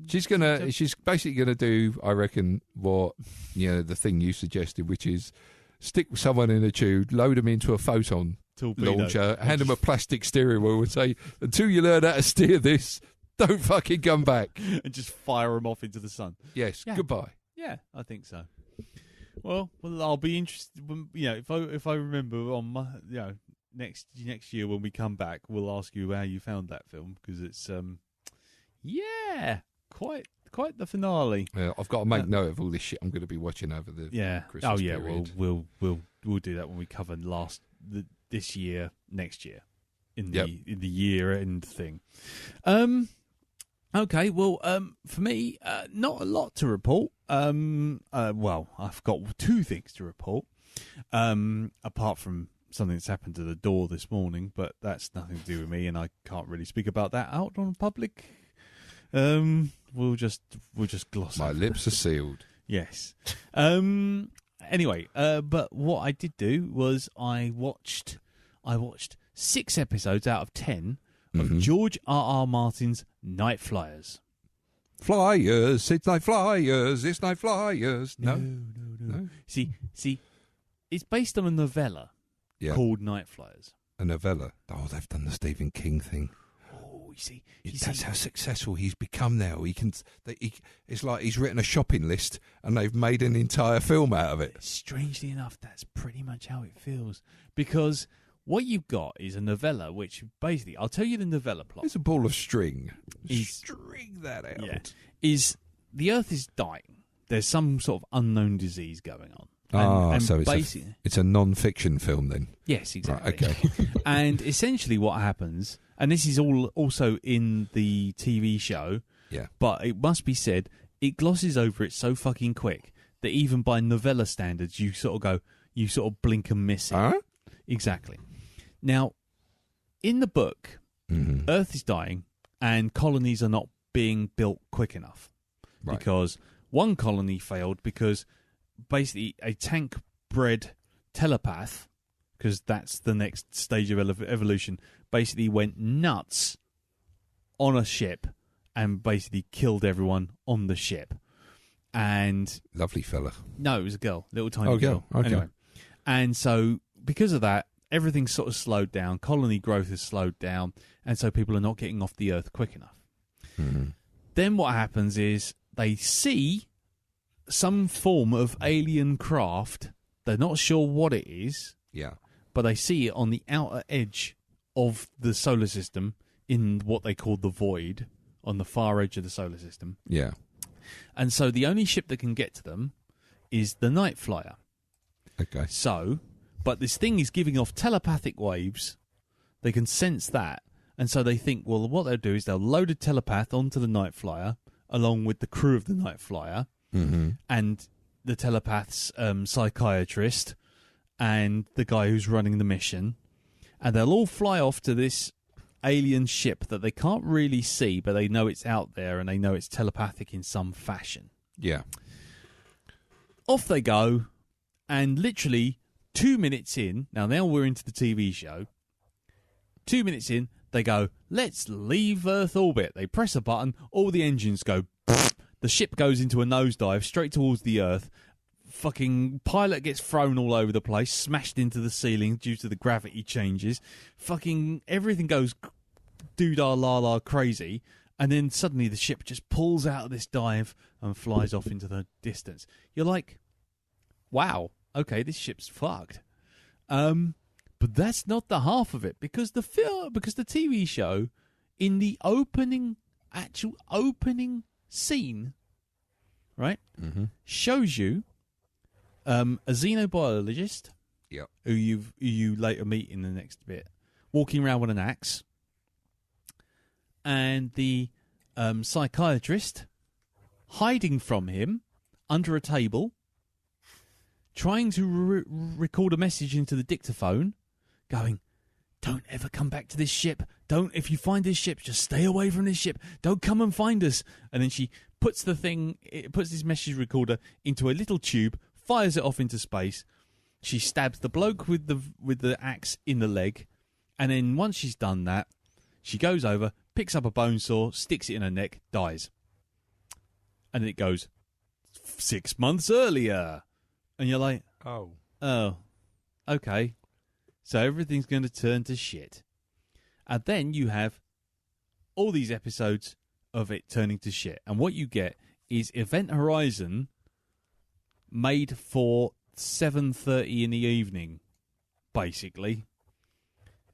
She's basically going to do, I reckon, what the thing you suggested, which is stick someone in a tube, load them into a photon launcher, hand them a plastic steering wheel and say, until you learn how to steer this, don't fucking come back. And just fire them off into the sun. Yes, goodbye. Yeah, I think so. Well, I'll be interested. If I remember on my, next year when we come back, we'll ask you how you found that film because it's quite the finale. Yeah, I've got to make note of all this shit I'm going to be watching over the Christmas period. We'll do that when we cover this year, next year in the year end thing. Okay, well, for me, not a lot to report. Well, I've got 2 things to report, apart from something that's happened to the door this morning, but that's nothing to do with me, and I can't really speak about that out on public. We'll just gloss. My lips are sealed. Yes. Anyway, but what I did do was I watched 6 episodes out of 10 of George R.R. Martin's Nightflyers. Flyers, it's Nightflyers, it's Nightflyers. No. See, it's based on a novella. called Nightflyers. A novella. Oh, they've done the Stephen King thing. Oh, you That's see, how successful he's become now. It's like he's written a shopping list and they've made an entire film out of it. Strangely enough, that's pretty much how it feels. Because what you've got is a novella, which basically, I'll tell you the novella plot. It's a ball of string. String that out. Yeah. Is the Earth is dying. There's some sort of unknown disease going on. And so it's a non-fiction film then. Yes, exactly. Right, okay. And essentially what happens, and this is all also in the TV show, but it must be said, it glosses over it so fucking quick that even by novella standards, you sort of blink and miss it. Huh? Exactly. Now, in the book, Earth is dying and colonies are not being built quick enough. Right. Because one colony failed because basically a tank-bred telepath, because that's the next stage of evolution, basically went nuts on a ship and basically killed everyone on the ship. And lovely fella. No, it was a girl, little tiny girl. Okay. Anyway, and so because of that, everything's sort of slowed down. Colony growth has slowed down, and so people are not getting off the Earth quick enough. Then what happens is they see some form of alien craft. They're not sure what it is. Yeah. But they see it on the outer edge of the solar system in what they call the void, on the far edge of the solar system. Yeah. And so the only ship that can get to them is the Nightflyer. Okay. So, but this thing is giving off telepathic waves. They can sense that. And so they think, well, what they'll do is they'll load a telepath onto the Nightflyer along with the crew of the Nightflyer. And the telepath's psychiatrist and the guy who's running the mission, and they'll all fly off to this alien ship that they can't really see, but they know it's out there and they know it's telepathic in some fashion. Yeah. Off they go, and literally 2 minutes in, now we're into the TV show, 2 minutes in, they go, let's leave Earth orbit. They press a button, all the engines go, the ship goes into a nosedive straight towards the Earth. Fucking pilot gets thrown all over the place, smashed into the ceiling due to the gravity changes. Fucking everything goes doo-dah-la-la crazy. And then suddenly the ship just pulls out of this dive and flies off into the distance. You're like, wow, okay, this ship's fucked. But that's not the half of it, because the TV show, in the actual opening scene, right, shows you a xenobiologist, who you later meet in the next bit, walking around with an axe, and the psychiatrist hiding from him under a table, trying to record a message into the dictaphone, going, don't ever come back to this ship. If you find this ship, just stay away from this ship. Don't come and find us. And then she puts this message recorder into a little tube, fires it off into space. She stabs the bloke with the axe in the leg. And then once she's done that, she goes over, picks up a bone saw, sticks it in her neck, dies. And then it goes, 6 months earlier. And you're like, oh, okay. So everything's going to turn to shit. And then you have all these episodes of it turning to shit. And what you get is Event Horizon made for 7:30 in the evening, basically,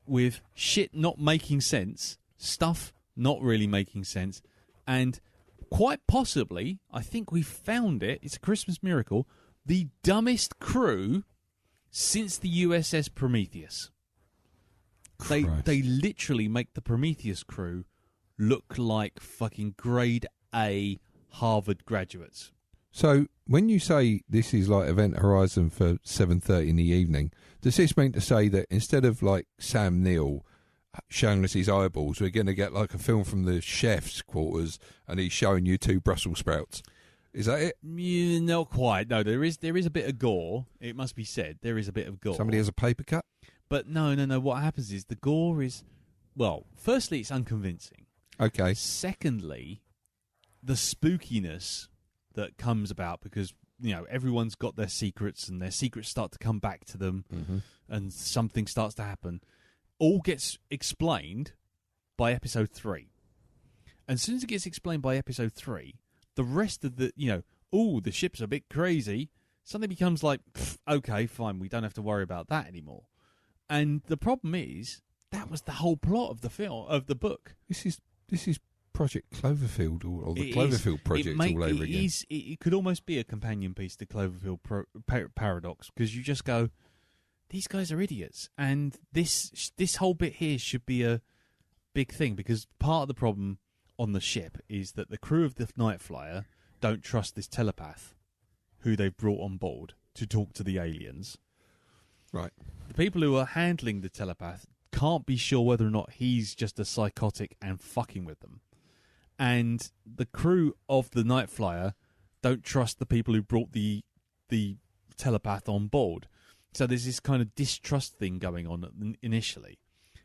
with shit not making sense, stuff not really making sense, and quite possibly, I think we found it, it's a Christmas miracle, the dumbest crew since the USS Prometheus. They literally make the Prometheus crew look like fucking grade A Harvard graduates. So when you say this is like Event Horizon for 7:30 in the evening, does this mean to say that instead of like Sam Neill showing us his eyeballs, we're going to get like a film from the chef's quarters and he's showing you 2 Brussels sprouts? Is that it? Yeah, not quite. No, there is a bit of gore. It must be said. There is a bit of gore. Somebody has a paper cut? But no. What happens is the gore is, well, firstly, it's unconvincing. Okay. Secondly, the spookiness that comes about, because everyone's got their secrets, and their secrets start to come back to them, and something starts to happen. All gets explained by episode 3. And as soon as it gets explained by episode 3, the rest of the, the ship's a bit crazy, suddenly becomes like, okay, fine, we don't have to worry about that anymore. And the problem is, that was the whole plot of the book. This is Project Cloverfield, or the Cloverfield Project all over again. It could almost be a companion piece to Cloverfield Paradox, because you just go, these guys are idiots, and this whole bit here should be a big thing, because part of the problem on the ship is that the crew of the Nightflyer don't trust this telepath who they've brought on board to talk to the aliens. Right. The people who are handling the telepath can't be sure whether or not he's just a psychotic and fucking with them. And the crew of the Nightflyer don't trust the people who brought the telepath on board. So there's this kind of distrust thing going on initially.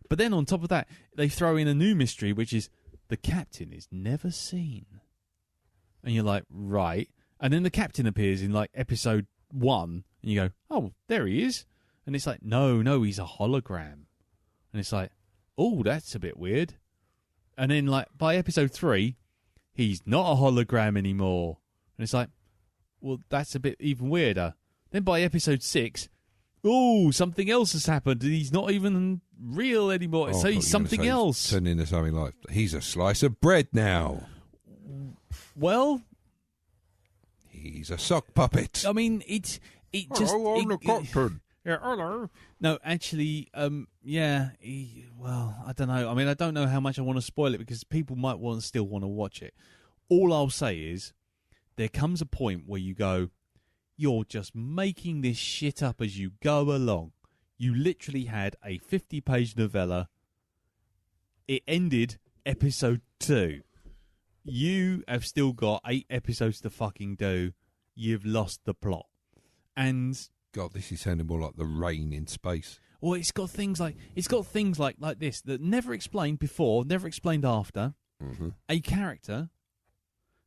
But then on top of that, they throw in a new mystery, which is the captain is never seen. And you're like, right. And then the captain appears in like episode 1, and you go, oh, there he is. And it's like, no, he's a hologram. And it's like, oh, that's a bit weird. And then like by episode 3, he's not a hologram anymore. And it's like, well, that's a bit even weirder. Then by episode 6, oh, something else has happened. He's not even real anymore. So he's something else. Turned into something like, he's a slice of bread now. Well, he's a sock puppet. I mean, it just... Oh, I'm the captain. Yeah, hello. No, actually, I don't know. I mean, I don't know how much I want to spoil it, because people might still want to watch it. All I'll say is, there comes a point where you go, you're just making this shit up as you go along. You literally had a 50-page novella. It ended episode 2. You have still got 8 episodes to fucking do. You've lost the plot. And... God, this is sounding more like The Rain in space. Well, it's got things like this that never explained before, never explained after. Mm-hmm. A character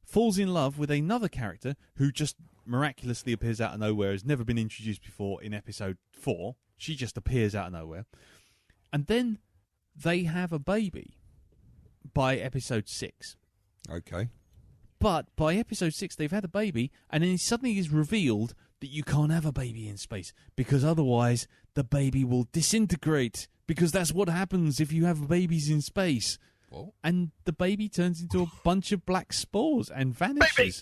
falls in love with another character who just miraculously appears out of nowhere, has never been introduced before in episode 4. She just appears out of nowhere. And then they have a baby by episode 6. Okay. But by episode 6, they've had a baby, and then it suddenly is revealed that you can't have a baby in space, because otherwise the baby will disintegrate, because that's what happens if you have babies in space. What? And the baby turns into a bunch of black spores and vanishes. Baby!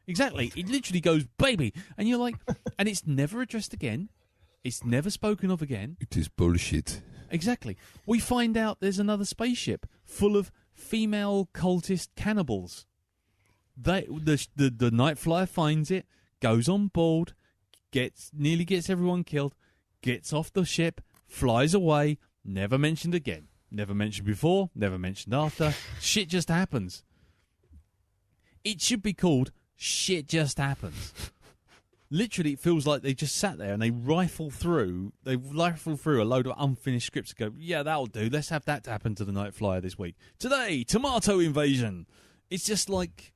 Exactly. It literally goes, baby. And you're like, and it's never addressed again. It's never spoken of again. It is bullshit. Exactly. We find out there's another spaceship full of female cultist cannibals. The Nightflyer finds it, goes on board, nearly gets everyone killed, gets off the ship, flies away, never mentioned again. Never mentioned before, never mentioned after. Shit just happens. It should be called Shit Just Happens. Literally, it feels like they just sat there and they rifle through a load of unfinished scripts and go, yeah, that'll do. Let's have that happen to the Nightflyer this week. Today, tomato invasion. It's just like,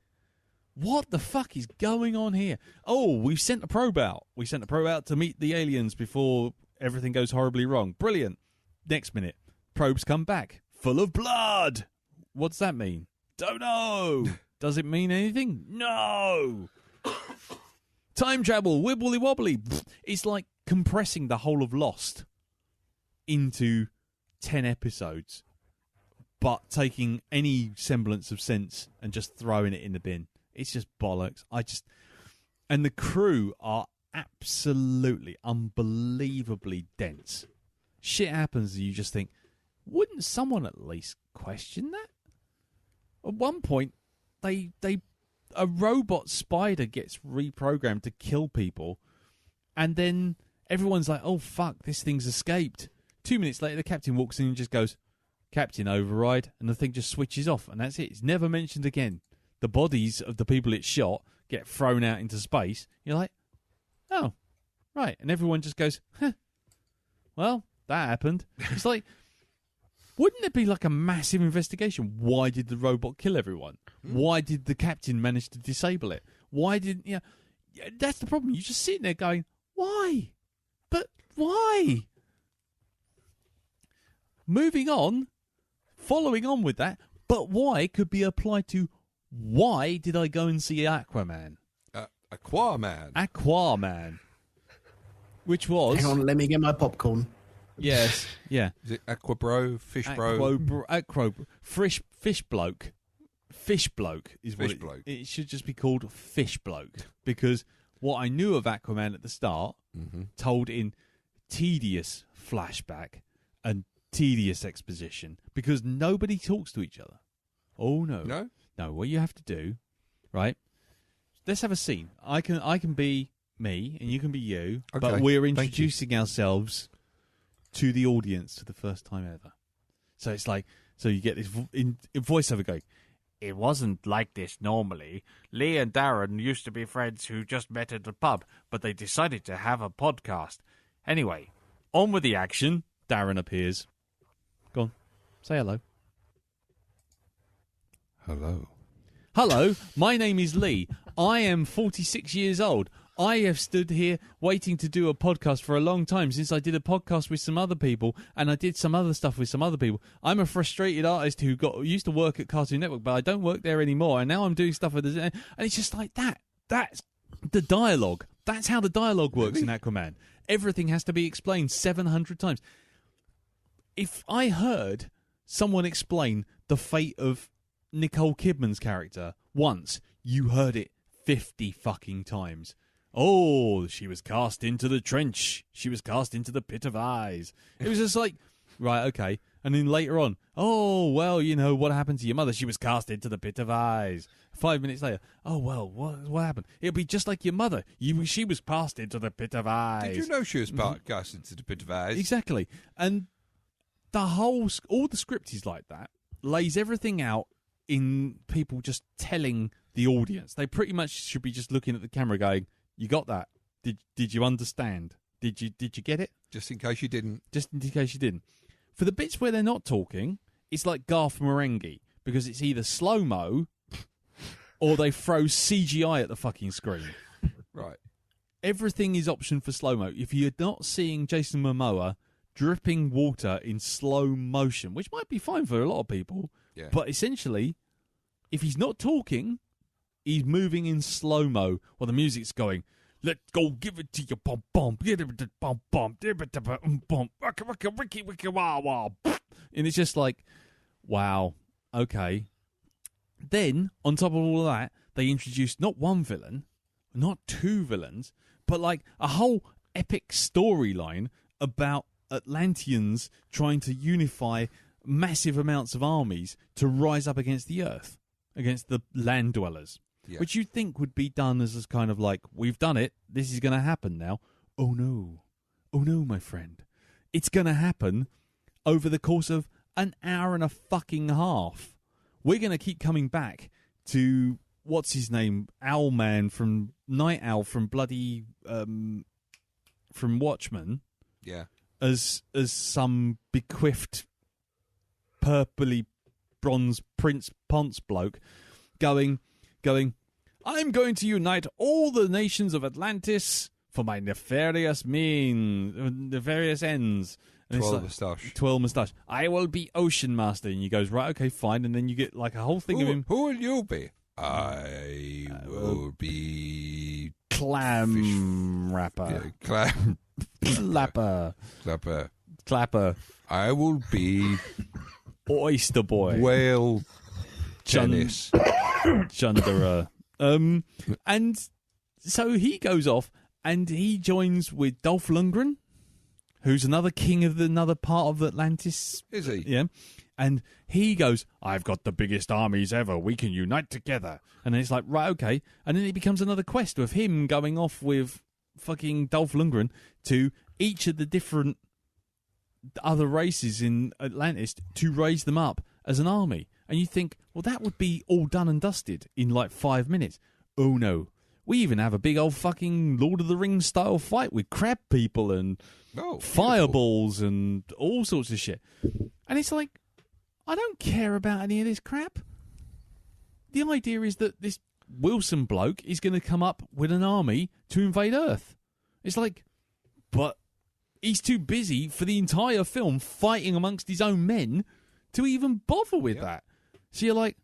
what the fuck is going on here? Oh, we've sent a probe out. We sent a probe out to meet the aliens before everything goes horribly wrong. Brilliant. Next minute, probes come back, full of blood. What's that mean? Don't know. Does it mean anything? No. Time travel, wibbly wobbly. It's like compressing the whole of Lost into 10 episodes, but taking any semblance of sense and just throwing it in the bin. It's just bollocks. And the crew are absolutely, unbelievably dense. Shit happens and you just think, wouldn't someone at least question that? At one point, a robot spider gets reprogrammed to kill people, and then everyone's like, oh fuck, this thing's escaped. 2 minutes later, the captain walks in and just goes, Captain override, and the thing just switches off, and that's it. It's never mentioned again. The bodies of the people it shot get thrown out into space. You're like, oh, right. And everyone just goes, huh, well, that happened. It's like, wouldn't it be like a massive investigation? Why did the robot kill everyone? Why did the captain manage to disable it? Why did that's the problem. You're just sitting there going, why? But why? Moving on, following on with that, but why could be applied to why did I go and see Aquaman? Aquaman. Which was... Hang on, let me get my popcorn. Yes, yeah. Is it Aquabro? Fish Bro? Fish Bloke. Fish Bloke is what it should just be called Fish Bloke. Because what I knew of Aquaman at the start, told in tedious flashback and tedious exposition, because nobody talks to each other. Oh, no. No? No, what you have to do, right? Let's have a scene. I can be me and you can be you, okay. but we're introducing ourselves to the audience for the first time ever. So it's like, so you get this in voiceover going, it wasn't like this normally. Lee and Darren used to be friends who just met at the pub, but they decided to have a podcast. Anyway, on with the action. Darren appears. Go on, say hello. Hello. Hello, my name is Lee. I am 46 years old. I have stood here waiting to do a podcast for a long time, since I did a podcast with some other people and I did some other stuff with some other people. I'm a frustrated artist who used to work at Cartoon Network, but I don't work there anymore, and now I'm doing stuff with the... And it's just like that. That's the dialogue. That's how the dialogue works in Aquaman. Everything has to be explained 700 times. If I heard someone explain the fate of Nicole Kidman's character once, you heard it 50 fucking times. Oh, she was cast into the trench. She was cast into the pit of eyes. It was just like, right, okay. And then later on, oh, well, you know, what happened to your mother? She was cast into the pit of eyes. 5 minutes later, oh, well, what happened? It'll be just like your mother. She was cast into the pit of eyes. Did you know she was cast into the pit of eyes? Exactly. And all the script is like that, lays everything out in people just telling the audience. They pretty much should be just looking at the camera going, you got that? Did you understand? Did you get it? Just in case you didn't. Just in case you didn't. For the bits where they're not talking, it's like Garth Marenghi, because it's either slow-mo or they throw CGI at the fucking screen. Right. Everything is option for slow-mo. If you're not seeing Jason Momoa dripping water in slow motion, which might be fine for a lot of people, but essentially, if he's not talking, he's moving in slow-mo while the music's going, let's go give it to you, bum bum, give it to bum bum, give it to bum bum, wiki wiki wah wah. And it's just like, wow, okay. Then, on top of all of that, they introduced not one villain, not two villains, but like a whole epic storyline about Atlanteans trying to unify massive amounts of armies to rise up against the Earth, against the land dwellers. Yeah. Which you'd think would be done as kind of like, we've done it, this is going to happen now. Oh no, my friend. It's going to happen over the course of an hour and a fucking half. We're going to keep coming back to, what's his name, Owlman from Night Owl from bloody, from Watchmen. Yeah. As some bequiffed, purpley bronze Prince Ponce bloke going, I'm going to unite all the nations of Atlantis for my nefarious ends. And Twirl moustache. Twirl moustache. I will be Ocean Master. And he goes, right, okay, fine. And then you get like a whole thing of him. Who will you be? I will be... Clam Rapper. Yeah, Clapper. I will be... Oyster Boy. Whale Dennis. Chundera. And so he goes off and he joins with Dolph Lundgren, who's another king of another part of Atlantis. Is he? Yeah. And he goes, I've got the biggest armies ever. We can unite together. And then it's like, right, okay. And then it becomes another quest of him going off with fucking Dolph Lundgren to each of the different other races in Atlantis to raise them up as an army. And you think, well, that would be all done and dusted in like 5 minutes. Oh, no. We even have a big old fucking Lord of the Rings style fight with crab people and fireballs and all sorts of shit. And it's like, I don't care about any of this crap. The idea is that this Wilson bloke is going to come up with an army to invade Earth. It's like, but he's too busy for the entire film fighting amongst his own men to even bother with that. So you're like,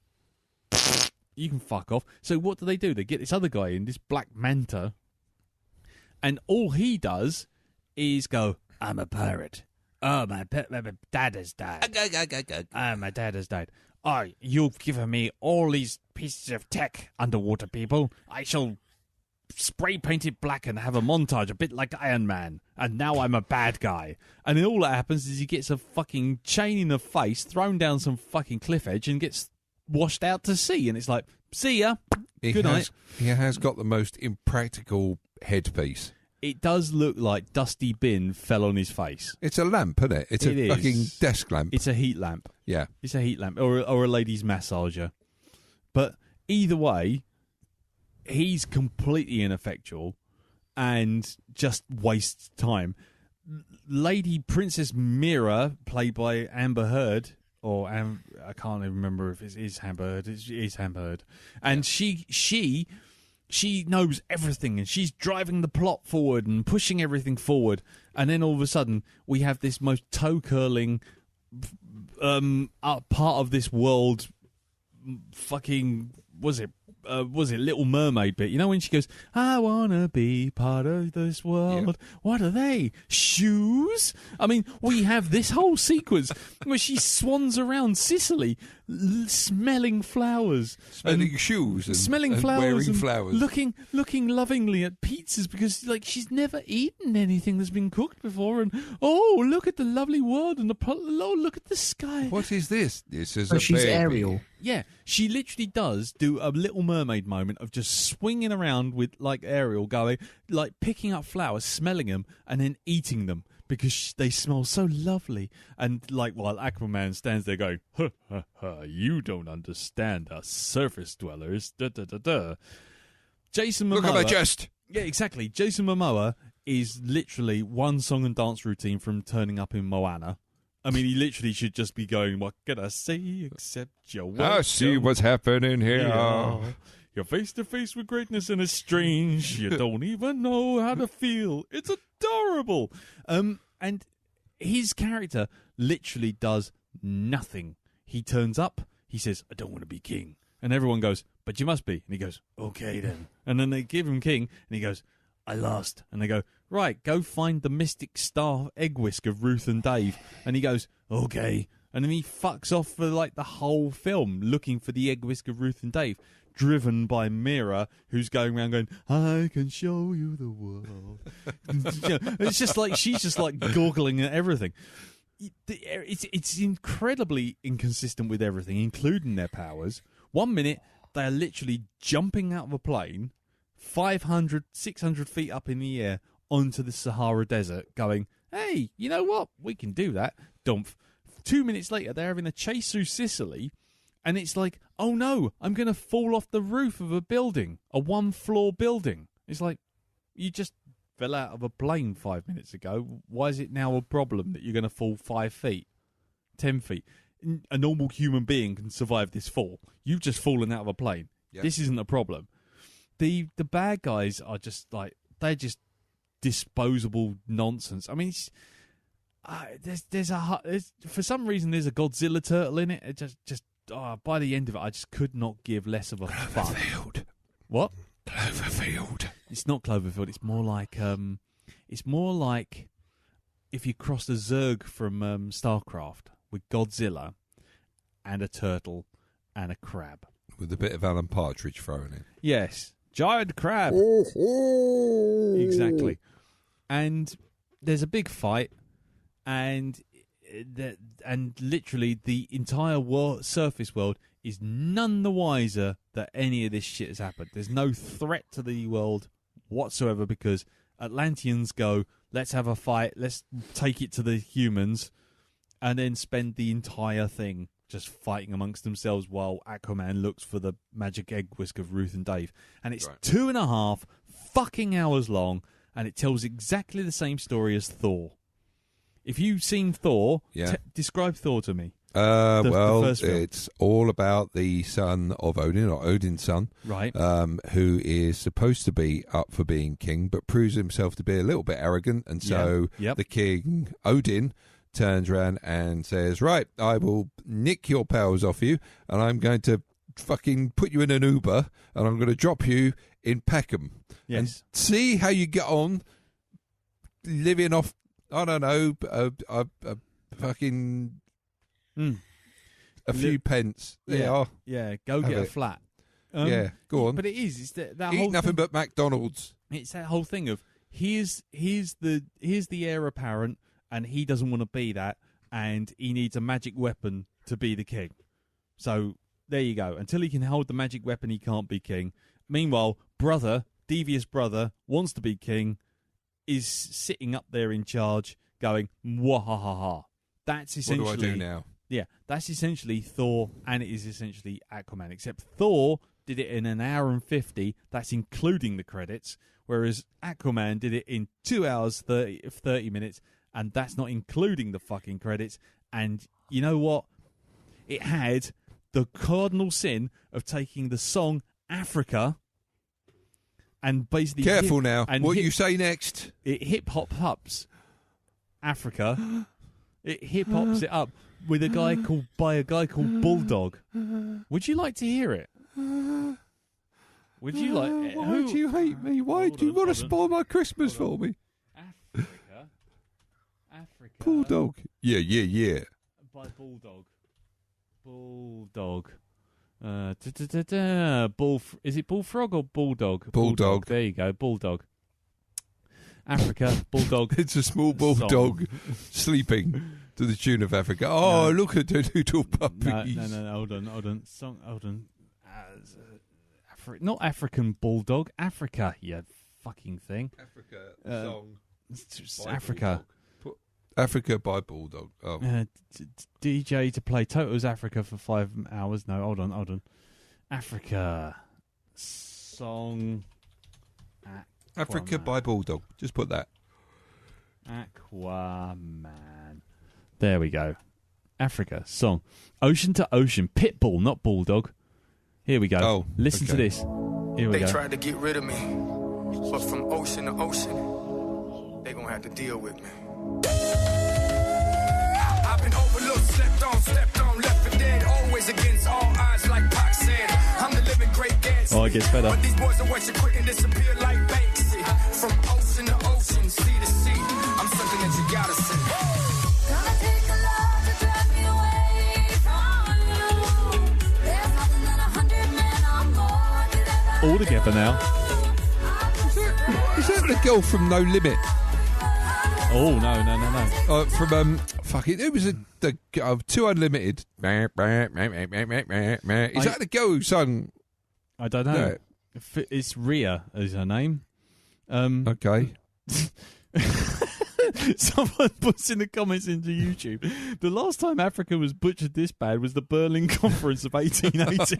you can fuck off. So what do? They get this other guy in, this Black Manta, and all he does is go, I'm a pirate. Oh, my dad has died. My dad has died. Oh, you've given me all these pieces of tech, underwater people. I shall spray paint it black and have a montage, a bit like Iron Man. And now I'm a bad guy. And then all that happens is he gets a fucking chain in the face, thrown down some fucking cliff edge, and gets washed out to sea. And it's like, see ya. Good night. He has got the most impractical headpiece. It does look like Dusty Bin fell on his face. It's a lamp, isn't it? It's a fucking desk lamp. It's a heat lamp. Yeah. It's a heat lamp or a lady's massager. But either way, he's completely ineffectual and just wastes time. Lady Princess Mira, played by Amber Heard, or I can't even remember if it is Amber Heard. It is Amber Heard. And she knows everything, and she's driving the plot forward and pushing everything forward. And then all of a sudden, we have this most toe-curling part of this world. Fucking was it Little Mermaid bit? You know when she goes, "I wanna be part of this world." Yeah. What are they? Shoes? I mean, we have this whole sequence where she swans around Sicily, smelling flowers, smelling flowers, wearing flowers, looking lovingly at pizzas because she's never eaten anything that's been cooked before. And look at the lovely world and look at the sky. What is this? This is she's Ariel. Yeah, she literally does do a Little Mermaid moment of just swinging around with Ariel, going picking up flowers, smelling them, and then eating them because they smell so lovely. And while Aquaman stands there going, "Ha ha ha! You don't understand us surface dwellers." Da da da da. Jason Momoa. Look at my chest. Yeah, exactly. Jason Momoa is literally one song and dance routine from turning up in Moana. I mean, he literally should just be going, "What can I say except you're welcome? I see what's happening here. Yeah. You're face to face with greatness and it's strange. You don't even know how to feel. It's adorable." And his character literally does nothing. He turns up, he says, "I don't want to be king." And everyone goes, "But you must be." And he goes, "Okay then." And then they give him king, and he goes, "I lost." And they go, "Right, go find the mystic star egg whisk of Ruth and Dave." And he goes, "Okay." And then he fucks off for the whole film looking for the egg whisk of Ruth and Dave, driven by Mira, who's going around going, "I can show you the world." It's just she's just goggling at everything. It's incredibly inconsistent with everything, including their powers. 1 minute, they're literally jumping out of a plane 500, 600 feet up in the air onto the Sahara Desert going, "Hey, you know what? We can do that." Dumph. 2 minutes later, they're having a chase through Sicily, and it's like, "Oh no, I'm going to fall off the roof of a building, a one-floor building." It's like, you just fell out of a plane 5 minutes ago. Why is it now a problem that you're going to fall 5 feet, 10 feet? A normal human being can survive this fall. You've just fallen out of a plane. Yep. This isn't a problem. The bad guys are just they're just disposable nonsense. I mean, there's for some reason there's a Godzilla turtle in it. It just by the end of it, I just could not give less of a fuck. Cloverfield. What? Cloverfield. It's not Cloverfield. It's more like if you crossed a Zerg from StarCraft with Godzilla and a turtle and a crab with a bit of Alan Partridge thrown in. Yes. Giant crab. Exactly. And there's a big fight, and literally the entire surface world is none the wiser that any of this shit has happened. There's no threat to the world whatsoever because Atlanteans go, "Let's have a fight, let's take it to the humans," and then spend the entire thing just fighting amongst themselves while Aquaman looks for the magic egg whisk of Ruth and Dave. And it's 2.5 fucking hours long, and it tells exactly the same story as Thor. If you've seen Thor, describe Thor to me. first film? It's all about the son of Odin, or Odin's son, right? Who is supposed to be up for being king, but proves himself to be a little bit arrogant, and so the king, Odin, turns around and says, "Right, I will nick your powers off you, and I'm going to fucking put you in an Uber, and I'm going to drop you in Peckham, and see how you get on living off, I don't know, a fucking a few pence. Go get a flat. Go on. But it is. It's that eat whole nothing thing. but McDonald's. It's that whole thing of here's the heir apparent, and he doesn't want to be that, and he needs a magic weapon to be the king. So there you go. Until he can hold the magic weapon, he can't be king. Meanwhile, devious brother, wants to be king, is sitting up there in charge, going "Wahahaha." That's essentially what do I do now? Yeah, that's essentially Thor, and it is essentially Aquaman. Except Thor did it in an hour and 50. That's including the credits. Whereas Aquaman did it in 2 hours 30 minutes, and that's not including the fucking credits. And you know what? It had the cardinal sin of taking the song Africa and basically... Careful now. What you say next? It hip-hop-ups Africa. It hip-hops it up with a guy called Bulldog. Would you like to hear it? Would you like... Why do you hate me? Why do you want to spoil my Christmas for me? Africa. Bulldog. Yeah. By Bulldog. Is it Bullfrog or Bulldog? Bulldog. There you go, Bulldog. Africa, Bulldog. It's a small bulldog sleeping to the tune of Africa. Oh, look at the little puppies. No, hold on. Not African Bulldog, Africa, you fucking thing. Africa song. Africa. Bulldog. Africa by Bulldog. Oh. DJ to play Toto's Africa for 5 hours. No, hold on. Africa song. Africa by Bulldog. Just put that. Aquaman. There we go. Africa song. Ocean to Ocean. Pitbull, not Bulldog. Here we go. Oh, listen to this. Here we go. They tried to get rid of me, but from ocean to ocean, they gonna have to deal with me. I've been overlooked, slept on, stepped on, left for dead, always against all odds, like Pac said. I'm the living great Gatsby. Oh, it gets better. But these boys are watching quick and disappear like Banksy. From ocean to ocean, sea to sea, I'm something that you gotta see. Gonna take a lot to drag me away from you. There's nothing than 100 men on board that ever All together now. Is that the girl from No Limit? Oh, no. From fuck it was the 2 Unlimited. Is that the girl who sung? I don't know. Yeah. It's Rhea is her name. Okay. Someone puts in the comments into YouTube, the last time Africa was butchered this bad was the Berlin Conference of 1880.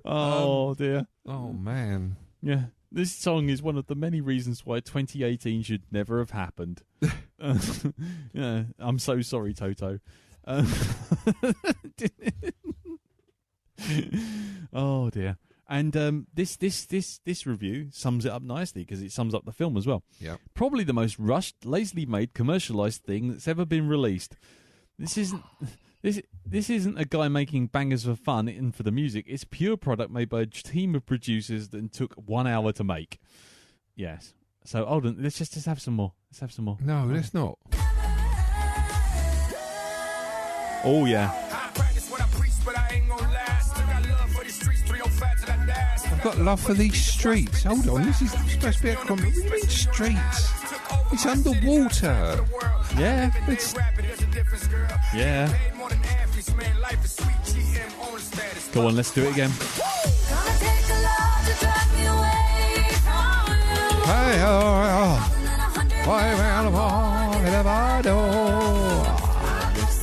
Oh, dear. Oh, man. Yeah. This song is one of the many reasons why 2018 should never have happened. Yeah, I'm so sorry, Toto. Oh dear. And this review sums it up nicely because it sums up the film as well. Yeah. Probably the most rushed, lazily made, commercialized thing that's ever been released. This isn't a guy making bangers for fun and for the music. It's a pure product made by a team of producers that took 1 hour to make. Yes. So hold on, let's just have some more. Let's have some more. No, let's not. Oh yeah. I've got love for these streets. Hold on, this is supposed to be a comment. What do you mean streets? It's underwater. Yeah. Yeah. Go on, let's do it again. Gonna take a lot to drag me away from you. Hey,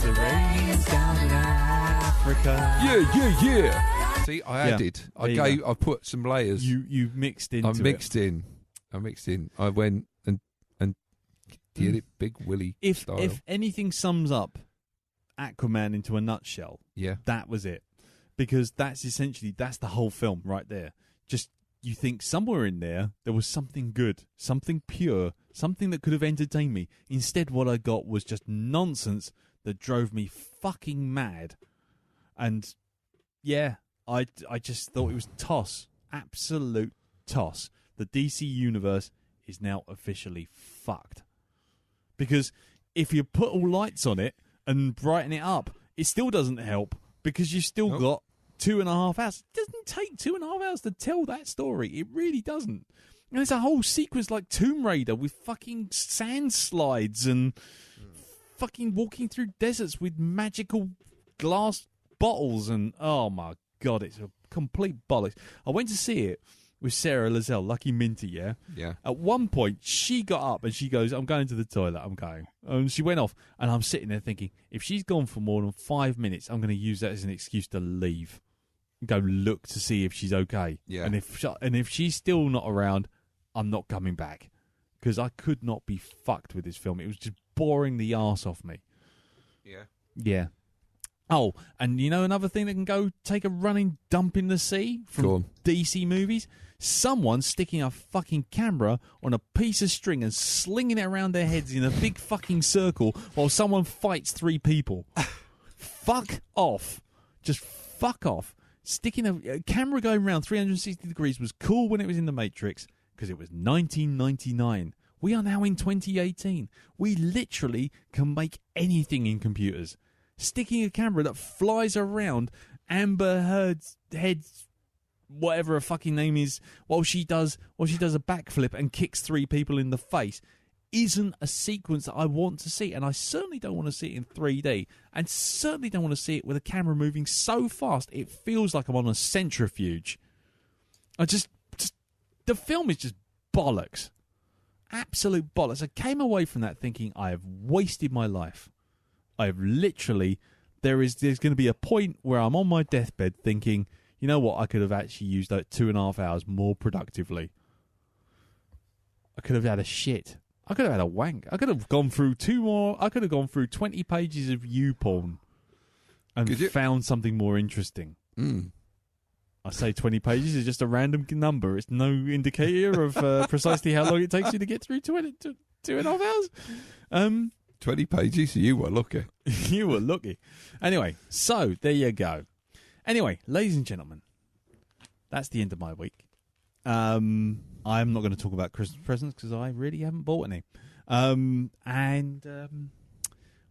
The rain's down in Africa. Yeah. See, I added. Yeah. I put some layers. You mixed into I mixed in. I went and Get it? Big Willy style. If anything sums up Aquaman into a nutshell, Yeah. that was it. Because that's the whole film right there. Just, you think somewhere in there was something good, something pure, something that could have entertained me. Instead, what I got was just nonsense that drove me fucking mad. And yeah, I just thought it was toss. Absolute toss. The DC universe is now officially fucked. Because if you put all lights on it and brighten it up, it still doesn't help because you've still got 2.5 hours. It doesn't take 2.5 hours to tell that story. It really doesn't. And there's a whole sequence like Tomb Raider with fucking sand slides and fucking walking through deserts with magical glass bottles and oh my god, it's a complete bollocks. I went to see it with Sarah Lazelle, Lucky Minty, yeah? Yeah. At one point, she got up and she goes, I'm going to the toilet, I'm going. And she went off, and I'm sitting there thinking, if she's gone for more than 5 minutes, I'm going to use that as an excuse to leave. Go look to see if she's okay. Yeah. And if she's still not around, I'm not coming back. Because I could not be fucked with this film. It was just boring the arse off me. Yeah. Yeah. Oh, and you know another thing that can go take a running dump in the sea from DC movies? Someone sticking a fucking camera on a piece of string and slinging it around their heads in a big fucking circle while someone fights 3 people. Fuck off. Just fuck off. Sticking a camera going around 360 degrees was cool when it was in The Matrix because it was 1999. We are now in 2018. We literally can make anything in computers. Sticking a camera that flies around Amber Heard's head, whatever her fucking name is, while she does a backflip and kicks 3 people in the face, isn't a sequence that I want to see. And I certainly don't want to see it in 3D, and certainly don't want to see it with a camera moving so fast it feels like I'm on a centrifuge. The film is just bollocks. Absolute bollocks. I came away from that thinking I have wasted my life. I've literally, there's going to be a point where I'm on my deathbed thinking, you know what, I could have actually used that 2.5 hours more productively. I could have had a shit. I could have had a wank. I could have gone through 20 pages of YouPorn and found something more interesting. I say 20 pages is just a random number. It's no indicator of precisely how long it takes you to get through 2.5 hours. 20 pages? You were lucky. You were lucky. Anyway, so there you go. Anyway, ladies and gentlemen, that's the end of my week. I'm not going to talk about Christmas presents because I really haven't bought any.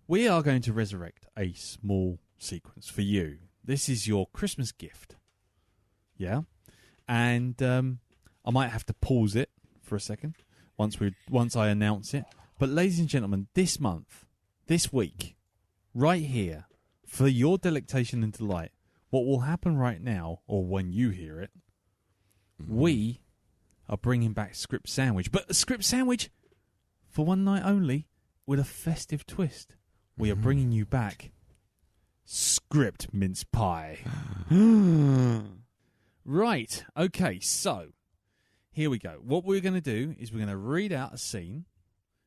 We are going to resurrect a small sequence for you. This is your Christmas gift. Yeah? And I might have to pause it for a second once I announce it. But ladies and gentlemen, this month, this week, right here, for your delectation and delight, what will happen right now, or when you hear it, we are bringing back Script Sandwich. But a Script Sandwich for one night only with a festive twist. We are bringing you back Script Mince Pie. Right, okay, so here we go. What we're going to do is we're going to read out a scene.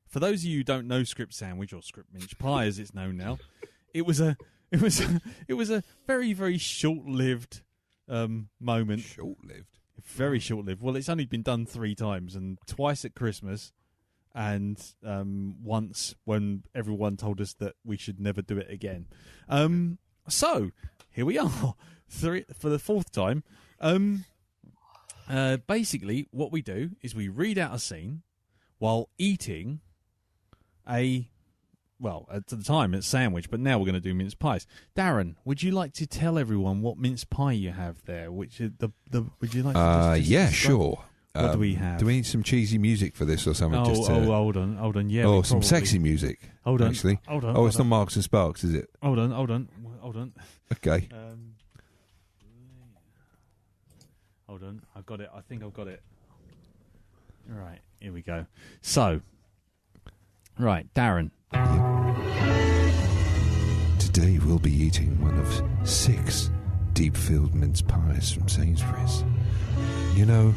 For those of you who don't know Script Sandwich or Script Mince Pie as it's known now, it was a very, very short-lived moment. Short-lived? Very short-lived. Well, it's only been done 3 times, and twice at Christmas, and once when everyone told us that we should never do it again. So here we are, for the 4th time. Basically, what we do is we read out a scene while eating at the time it's sandwich, but now we're going to do mince pies. Darren, would you like to tell everyone what mince pie you have there? Which is would you like to yeah, sure. What do we have? Do we need some cheesy music for this or something? Hold on. Yeah. Or some sexy music. Hold on. Actually. Hold on. Oh, it's not Marks and Sparks, is it? Hold on. Okay. Hold on. I've got it. I think I've got it. Right. Here we go. So, right, Darren. Today we'll be eating one of 6 deep-filled mince pies from Sainsbury's. You know,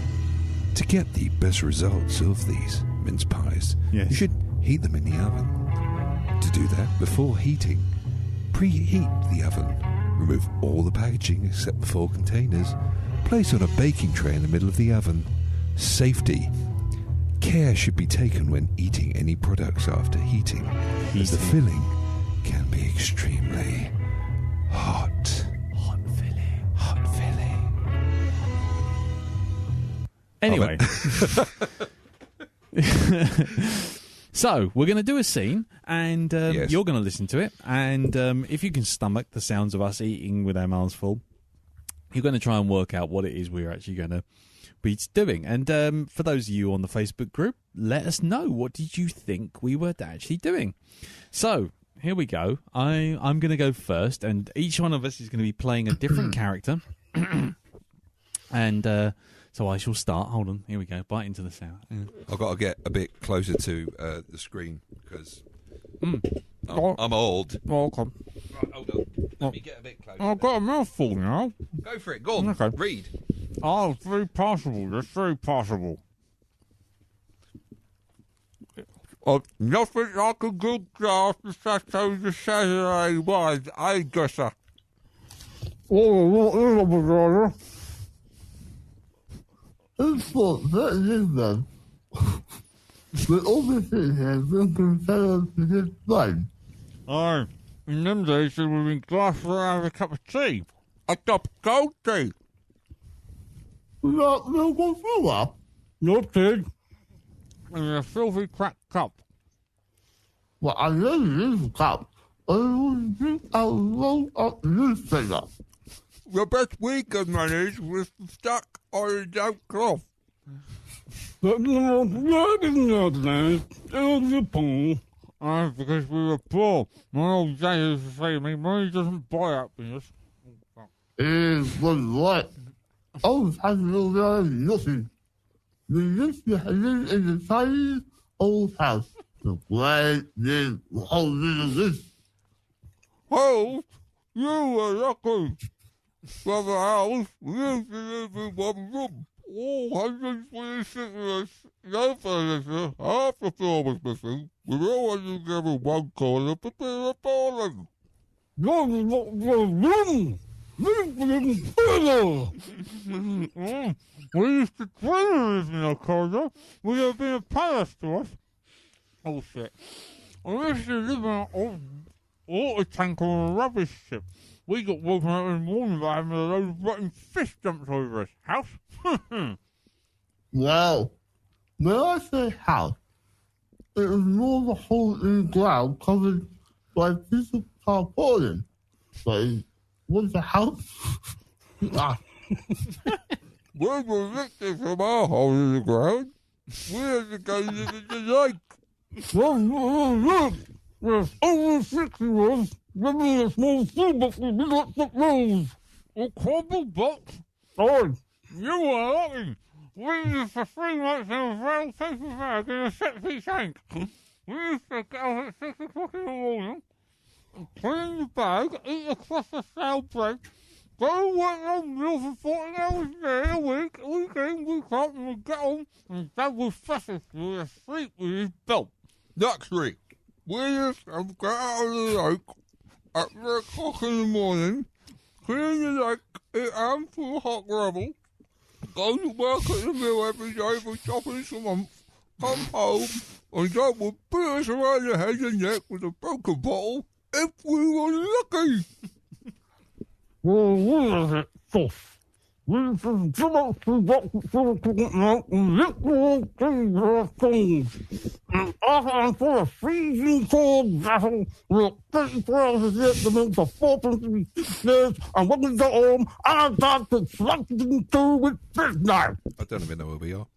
to get the best results of these mince pies, Yes. you heat them in the oven. To do that, before heating, preheat the oven. Remove all the packaging except the 4 containers. Place on a baking tray in the middle of the oven. Safety. Care should be taken when eating any products after heating, as the filling can be extremely hot. Hot filling. Hot filling. Anyway. So, we're going to do a scene, and Yes. you're going to listen to it. And if you can stomach the sounds of us eating with our mouths full, you're going to try and work out what it is we're actually going to be doing. And for those of you on the Facebook group, let us know, what did you think we were actually doing? So, here we go. I'm going to go first, and each one of us is going to be playing a different character. And so I shall start. Hold on. Here we go. Bite into the sound. Yeah. I've got to get a bit closer to the screen because I'm old. Welcome. Right, hold on. Let me get a bit closer. I've got a mouthful now. Go for it. Go on. Okay. Read. Oh, it's very possible. That's very possible. Nothing like a good glass of Chateau de Chardonnay wine, eh, Gusser? Who's fault that is then? We're all sitting here drinking fellows to this wine. Aye, in them days they would have been glass for having a cup of tea. A cup of cold tea. We're not real good for that. No tea. In a filthy cracked cup. Well, I know this cup. I will drink a roll of newspaper. The best we could manage was stuck on a damp cloth. Aye, because we were poor. My old dad used to say to me, money doesn't buy happiness. It was right. I was having all that nothing. We used to live in the tiny old house. The great big whole little this. House? You were lucky. For the house, we used to live in one room. All 126 of us. No furniture, half the floor was missing. We all had to give in one corner for being appalling. We used to live in a corner. Would have been a palace to us. Oh shit. We used to live in an old water tank on a rubbish ship. We got woken up in the morning by having a load of rotten fish dumped over us. House? Well, when I say house, it was more of a hole in the ground covered by a piece of tarpaulin. But it was a house. Ah, We were evicted from our hole in the ground. We had to go into the lake. There's only 6 of us. Give me a small food box with lots of rolls. A crumble box? Oh, You were lucky. We used for 3 months in a brown paper bag in a septic tank. We used to get up at 6 o'clock in the morning and clean the bag, eat a crust of stale bread, go and work on mill for 14 hours a day a week, weekend, week up, and we'd get on, and Dad would fuss us with a sleep with his belt. Next week, we used to get out of the lake at 3 o'clock in the morning, clean the lake, eat a handful of hot gravel, go to work at the mill every day for chopping a month, come home, and Dad would beat us around the head and neck with a broken bottle if we were lucky. well, what is it, stuff? We just come up to what we're cooking out and lick all things our things. And I'm for a freezing cold battle. We're 34 hours a day at the mill for 4.3 years. And when we got home, I got to slap it into with fish knife. I don't even know where we are.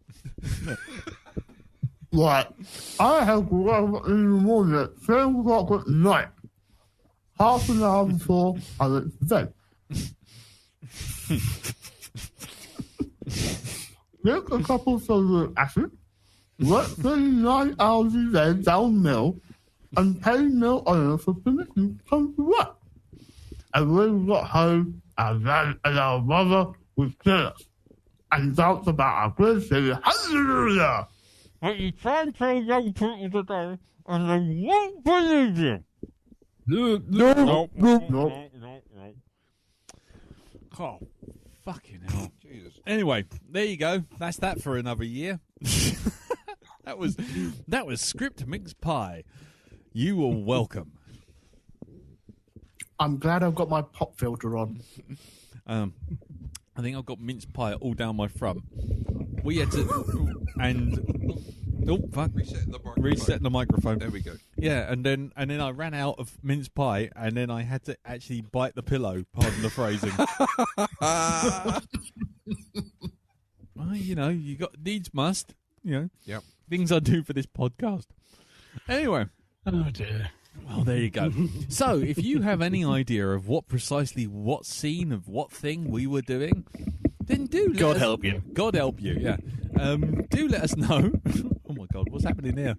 right. I have to wake up in the morning at 7 o'clock at night. Half an hour before I went to bed. Take a couple of sulfuric acid, work 39 hours a day down mill, and pay mill owner for permission to come to work. And when we got home, our dad and our mother would kill us and dance about our great city. Hallelujah! But you try and tell young people today, and they won't believe you. No. Oh, fucking hell. Jesus. Anyway, there you go. That's that for another year. That was Script Mix Pie. You are welcome. I'm glad I've got my pop filter on. I think I've got mince pie all down my front. We had to reset the microphone. There we go. Yeah, and then I ran out of mince pie, and then I had to actually bite the pillow. Pardon the phrasing. Well, you got needs must. Yep. Things I do for this podcast. Anyway. Oh dear. Well, there you go. So, if you have any idea of what scene of what thing we were doing, then do let God us, help you. God help you, yeah. Do let us know. Oh my God, what's happening here?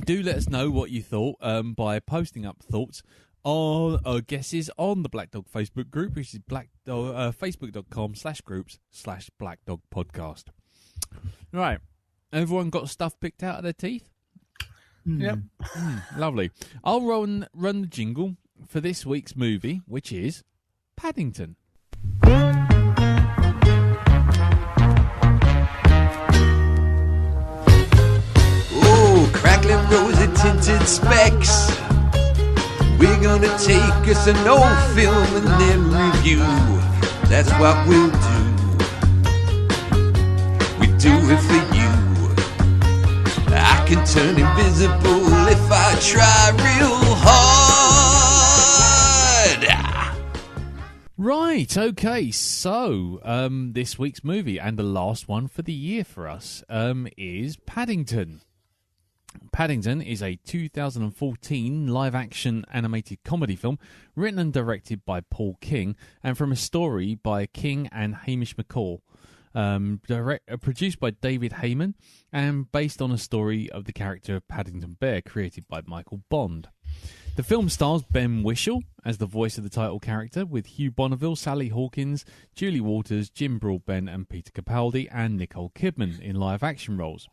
Do let us know what you thought by posting up thoughts or guesses on the Black Dog Facebook group, which is facebook.com/groups/Black Dog Podcast. Right. Everyone got stuff picked out of their teeth? Yep. Lovely. I'll run the jingle for this week's movie, which is Paddington. Oh, crackling rosy tinted specs. We're gonna take us an old film and then review. That's what we'll do. We do it for you. I can turn invisible if I try real hard. Right, okay, so this week's movie, and the last one for the year for us, is Paddington. Paddington is a 2014 live-action animated comedy film written and directed by Paul King, and from a story by King and Hamish McCall. Produced by David Heyman and based on a story of the character of Paddington Bear created by Michael Bond. The film stars Ben Whishaw as the voice of the title character, with Hugh Bonneville, Sally Hawkins, Julie Walters, Jim Broadbent and Peter Capaldi and Nicole Kidman in live-action roles.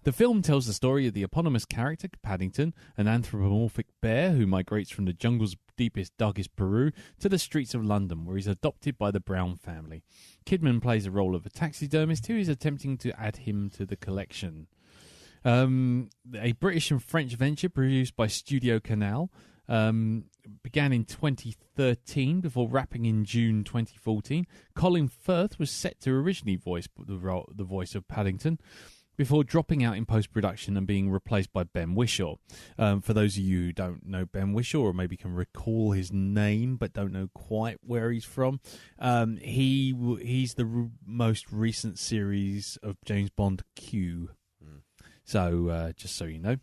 The film tells the story of the eponymous character, Paddington, an anthropomorphic bear who migrates from the jungle's deepest, darkest Peru to the streets of London, where he's adopted by the Brown family. Kidman plays the role of a taxidermist who is attempting to add him to the collection. A British and French venture produced by Studio Canal began in 2013 before wrapping in June 2014. Colin Firth was set to originally voice the voice of Paddington, before dropping out in post-production and being replaced by Ben Whishaw. For those of you who don't know Ben Whishaw, or maybe can recall his name but don't know quite where he's from, he's the most recent series of James Bond, Q. So, just so you know.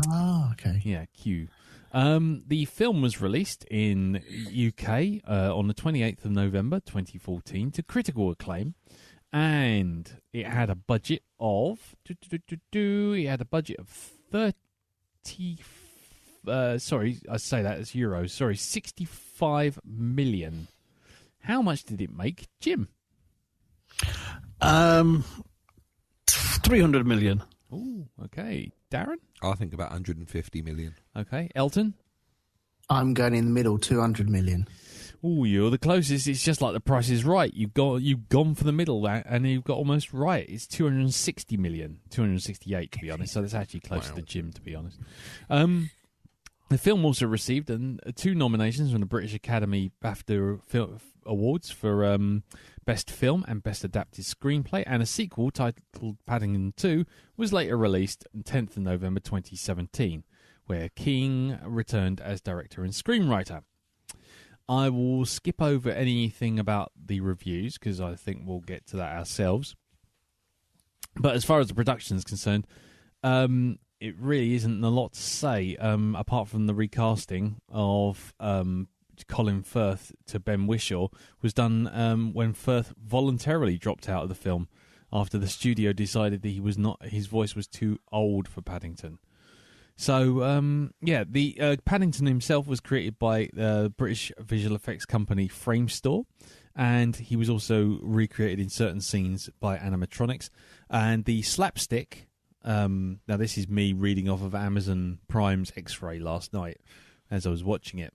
Oh, okay. Yeah, Q. The film was released in UK on the 28th of November 2014 to critical acclaim. And it had a budget of 65 million. How much did it make, Jim? 300 million. Oh, okay. Darren? I think about 150 million. Okay. Elton? I'm going in the middle, 200 million. Oh, you're the closest. It's just like The Price is Right. You've gone for the middle, and you've got almost right. It's 260 million, 268 to be honest. So that's actually closer to Jim, to be honest. The film also received 2 nominations from the British Academy BAFTA Awards for Best Film and Best Adapted Screenplay, and a sequel titled Paddington 2 was later released on 10th of November 2017, where King returned as director and screenwriter. I will skip over anything about the reviews because I think we'll get to that ourselves. But as far as the production is concerned, it really isn't a lot to say apart from the recasting of Colin Firth to Ben Whishaw was done when Firth voluntarily dropped out of the film after the studio decided that his voice was too old for Paddington. So, the Paddington himself was created by the British visual effects company Framestore, and he was also recreated in certain scenes by animatronics. And the slapstick, now this is me reading off of Amazon Prime's X-Ray last night as I was watching it,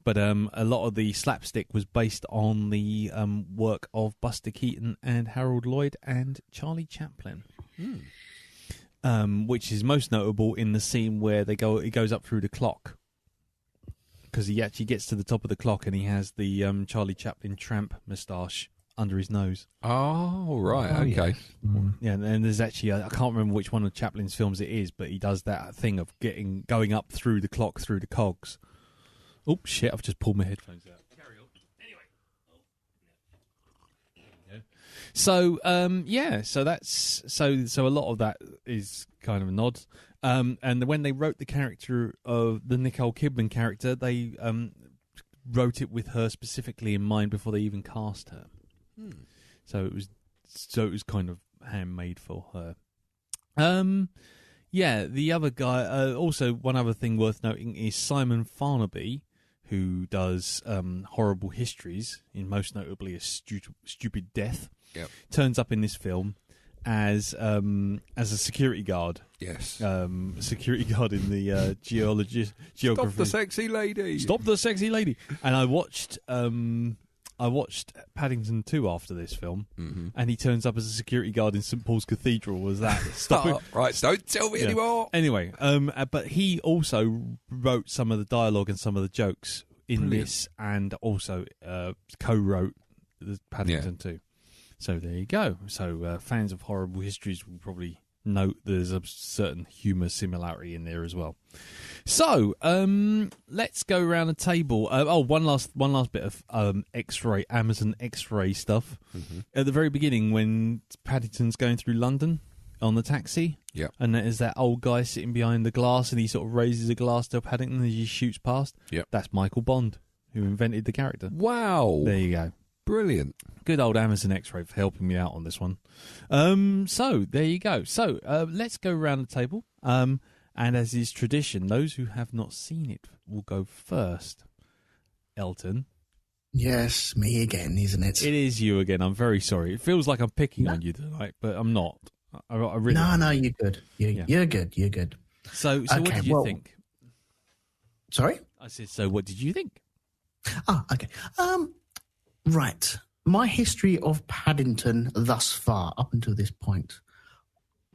but a lot of the slapstick was based on the work of Buster Keaton and Harold Lloyd and Charlie Chaplin. Which is most notable in the scene where he goes up through the clock, because he actually gets to the top of the clock and he has the Charlie Chaplin tramp moustache under his nose. Oh, right, okay. Yeah, and there's actually I can't remember which one of Chaplin's films it is, but he does that thing of going up through the clock through the cogs. Oh shit! I've just pulled my headphones out. Carry on. Anyway. So so that's so a lot of that is kind of a nod. And when they wrote the character of the Nicole Kidman character, they wrote it with her specifically in mind before they even cast her. So it was kind of handmade for her. The other guy. Also, one other thing worth noting is Simon Farnaby, who does Horrible Histories, in most notably A Stupid Death. Yep. Turns up in this film as a security guard. Yes. Security guard in the geography. Stop the sexy lady. Stop the sexy lady. And I watched Paddington 2 after this film, and he turns up as a security guard in St Paul's Cathedral. Was that stop it? Right, don't tell me anymore. Anyway, but he also wrote some of the dialogue and some of the jokes in this, and also co-wrote the Paddington 2. So there you go. So fans of Horrible Histories will probably note there's a certain humour similarity in there as well. So let's go around the table. One last bit of X-ray, Amazon X-ray stuff. At the very beginning, when Paddington's going through London on the taxi, and there's that old guy sitting behind the glass, and he sort of raises a glass to Paddington as he shoots past. That's Michael Bond, who invented the character. Wow. There you go. Brilliant. Good old Amazon X-Ray for helping me out on this one. So there you go. So let's go around the table. And as is tradition, those who have not seen it will go first. Elton. Yes, me again, isn't it? It is you again. I'm very sorry. It feels like I'm picking on you tonight, but I'm not. I really No, you're good. You're good. You're good. So what did you think? Sorry? I said, so what did you think? Oh, okay. Right. My history of Paddington thus far, up until this point,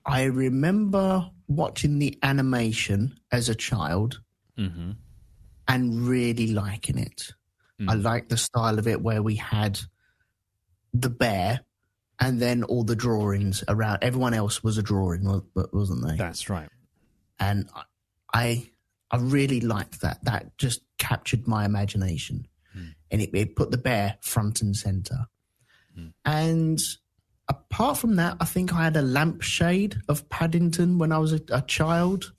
I remember watching the animation as a child and really liking it. I liked the style of it where we had the bear and then all the drawings around. Everyone else was a drawing, wasn't they? That's right. And I really liked that. That just captured my imagination. And it put the bear front and centre. And apart from that, I think I had a lampshade of Paddington when I was a child.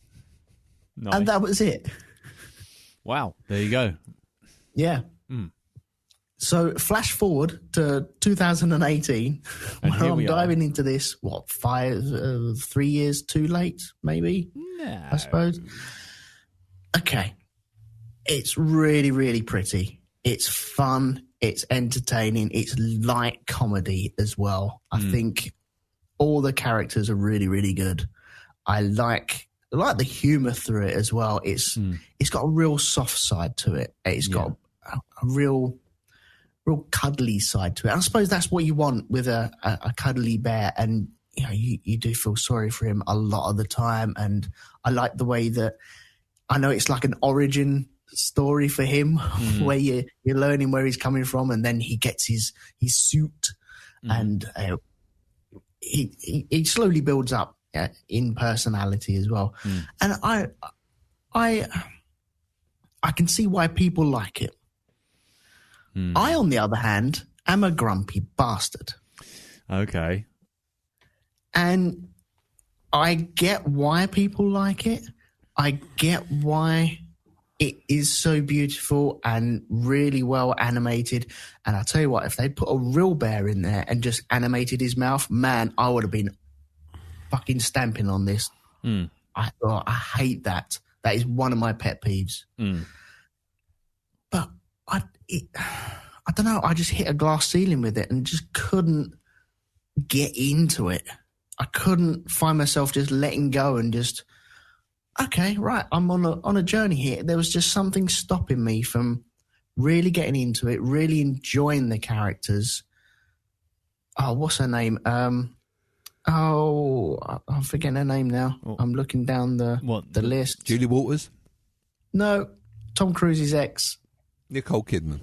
Nice. And that was it. Wow. There you go. Yeah. So flash forward to 2018, when I'm diving into this, 3 years too late, maybe? No. I suppose. Okay. It's really, really pretty. It's fun. It's entertaining. It's light comedy as well. I think all the characters are really, really good. I like the humour through it as well. It's got a real soft side to it. It's got a real cuddly side to it. I suppose that's what you want with a cuddly bear, and you do feel sorry for him a lot of the time. And I like the way that I know it's like an origin story for him, where you're learning where he's coming from, and then he gets his suit, and he slowly builds up in personality as well. And I can see why people like it. I, on the other hand, am a grumpy bastard. Okay. And I get why people like it. I get why it is so beautiful and really well animated. And I'll tell you what, if they put a real bear in there and just animated his mouth, man, I would have been fucking stamping on this. I hate that. That is one of my pet peeves. But I I don't know, I just hit a glass ceiling with it and just couldn't get into it. I couldn't find myself just letting go and just, okay, right, I'm on a journey here. There was just something stopping me from really getting into it, really enjoying the characters. Oh, what's her name? I'm forgetting her name now. Oh. I'm looking down the list. Julie Walters, No, Tom Cruise's ex. Nicole Kidman.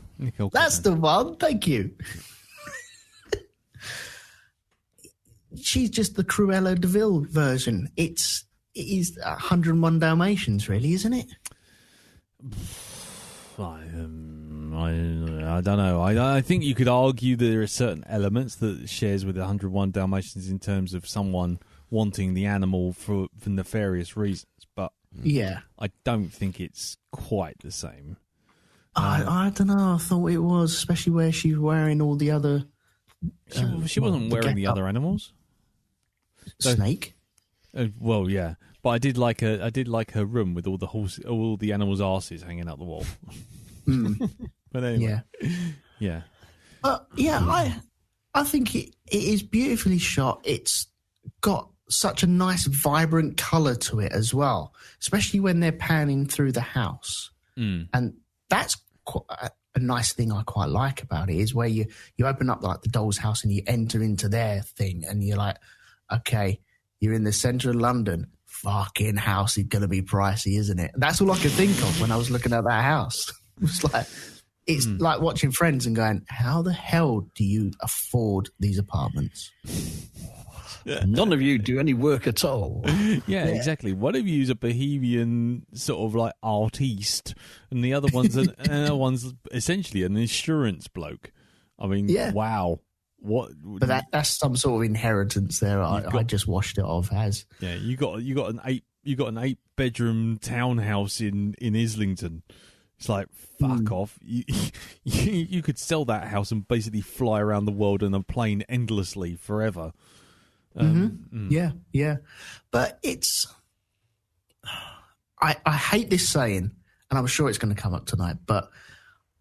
That's the one. Thank you. She's just the Cruella de Vil version. It is 101 Dalmatians, really, isn't it? I don't know. I think you could argue there are certain elements that it shares with 101 Dalmatians in terms of someone wanting the animal for nefarious reasons, but Yeah. I don't think it's quite the same. I don't know. I thought it was, especially where she's wearing all the other. She wasn't wearing the other animals. Snake. Well, yeah, but I did like her room with all the animals' arses hanging out the wall. But anyway, yeah. But yeah, I think it is beautifully shot. It's got such a nice, vibrant color to it as well, especially when they're panning through the house. And that's a nice thing I quite like about it, is where you open up like the doll's house and you enter into their thing and you're like, okay, you're in the centre of London. Fucking house is going to be pricey, isn't it? That's all I could think of when I was looking at that house. It's like watching Friends and going, how the hell do you afford these apartments? None of you do any work at all. Yeah, exactly. One of you is a bohemian sort of like artiste, and the other one's essentially an insurance bloke. I mean, wow. What? But that's some sort of inheritance there. I just washed it off as. Yeah, you got an 8-bedroom townhouse in Islington. It's like, fuck off. You could sell that house and basically fly around the world in a plane endlessly forever. Yeah. But it's... I hate this saying, and I'm sure it's going to come up tonight, but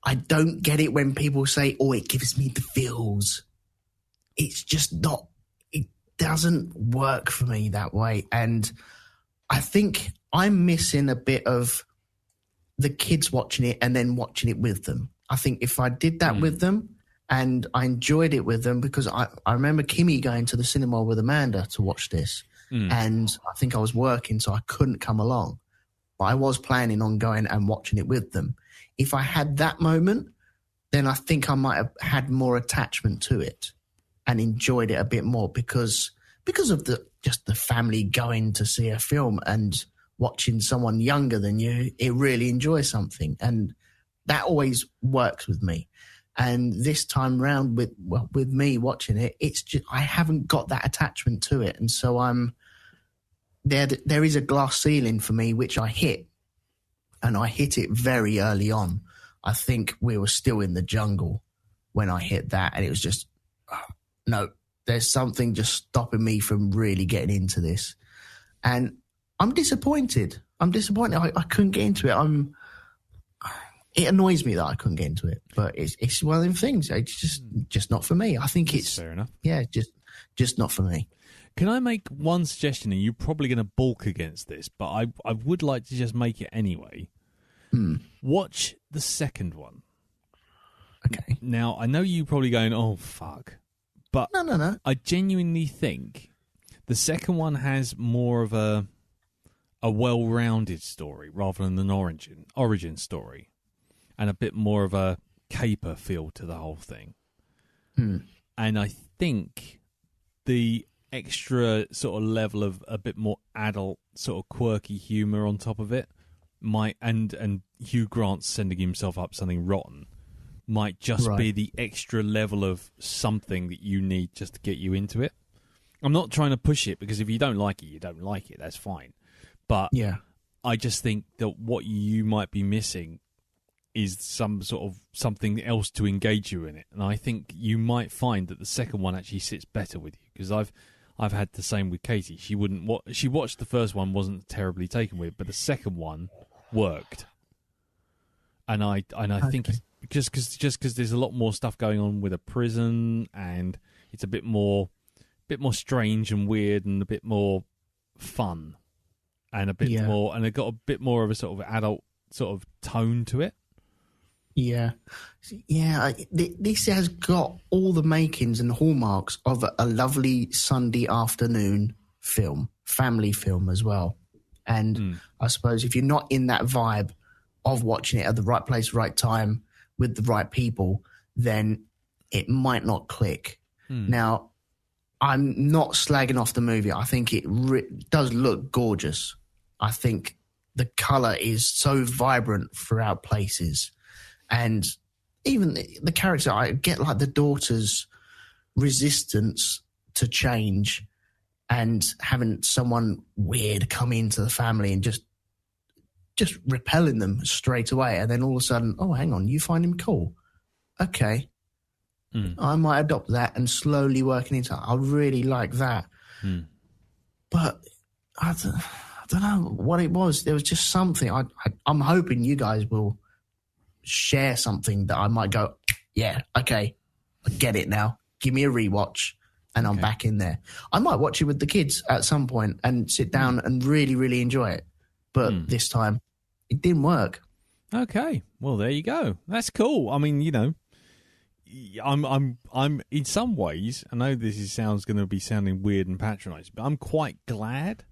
I don't get it when people say, oh, it gives me the feels. It's just not... It doesn't work for me that way. And I think I'm missing a bit of the kids watching it and then watching it with them. I think if I did that with them and I enjoyed it with them, because I remember Kimmy going to the cinema with Amanda to watch this, and I think I was working, so I couldn't come along. But I was planning on going and watching it with them. If I had that moment, then I think I might have had more attachment to it and enjoyed it a bit more because of the family going to see a film and watching someone younger than you, it really enjoys something. And that always works with me. And this time round with me watching it, it's just, I haven't got that attachment to it. And so there is a glass ceiling for me, which I hit, and I hit it very early on. I think we were still in the jungle when I hit that. And it was just, no, there's something just stopping me from really getting into this. And I'm disappointed. I couldn't get into it. It annoys me that I couldn't get into it, but it's one of them things. It's just not for me. I think it's fair enough. Yeah, just not for me. Can I make one suggestion? And you're probably going to balk against this, but I would like to just make it anyway. Watch the second one. Okay. Now, I know you're probably going, oh, fuck. But No. I genuinely think the second one has more of a well-rounded story rather than an origin story, and a bit more of a caper feel to the whole thing. And I think the extra sort of level of a bit more adult sort of quirky humour on top of it might, and Hugh Grant sending himself up something rotten, might just be the extra level of something that you need just to get you into it. I'm not trying to push it, because if you don't like it, you don't like it. That's fine. But yeah, I just think that what you might be missing is some sort of something else to engage you in it. And I think you might find that the second one actually sits better with you, because I've had the same with Katie. She watched the first one, wasn't terribly taken with it, but the second one worked. And I think just because there's a lot more stuff going on with a prison, and it's a bit more strange and weird, and a bit more fun, and a bit more, and it got a bit more of a sort of adult sort of tone to it. Yeah. This has got all the makings and hallmarks of a lovely Sunday afternoon film, family film as well. And I suppose if you're not in that vibe of watching it at the right place, right time, with the right people, then it might not click. Now, I'm not slagging off the movie. I think it does look gorgeous. I think the colour is so vibrant throughout places. And even the character, I get like the daughter's resistance to change and having someone weird come into the family and just repelling them straight away. And then all of a sudden, oh, hang on, you find him cool. Okay. I might adopt that, and slowly working into it. I really like that. But I don't know what it was. There was just something. I'm hoping you guys will share something that I might go, yeah, okay, I get it now. Give me a rewatch, and I'm back in there. I might watch it with the kids at some point and sit down and really, really enjoy it. But this time, it didn't work. Okay, well, there you go. That's cool. I mean, you know, I'm in some ways, I know this sounds going to be sounding weird and patronising, but I'm quite glad,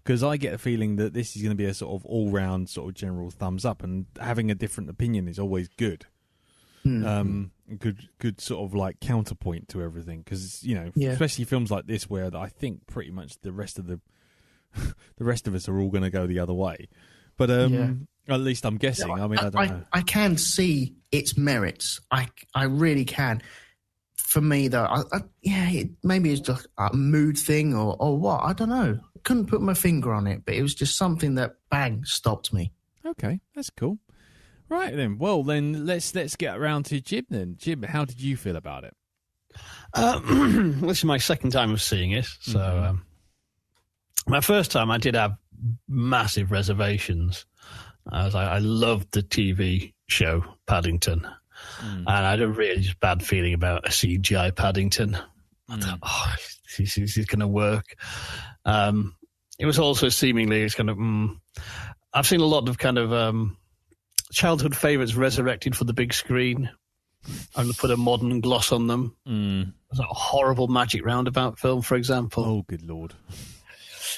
because I get a feeling that this is going to be a sort of all-round sort of general thumbs up, and having a different opinion is always good. Good sort of like counterpoint to everything, because, you know, especially films like this where I think pretty much the rest of us are all going to go the other way. But at least I'm guessing. I mean, I don't know. I can see its merits. I really can. For me, though, maybe it's just a mood thing or what. I don't know. Couldn't put my finger on it, but it was just something that, bang, stopped me. Okay, that's cool. Right, then. Well, then, let's get around to Jim, then. Jim, how did you feel about it? This is my second time of seeing it. So my first time, I did have massive reservations. I loved the TV show Paddington, and I had a really just bad feeling about a CGI Paddington. I thought, this is going to work. It was also seemingly, it's kind of, I've seen a lot of kind of childhood favourites resurrected for the big screen. I'm going to put a modern gloss on them. There's a horrible Magic Roundabout film, for example. Oh, good Lord.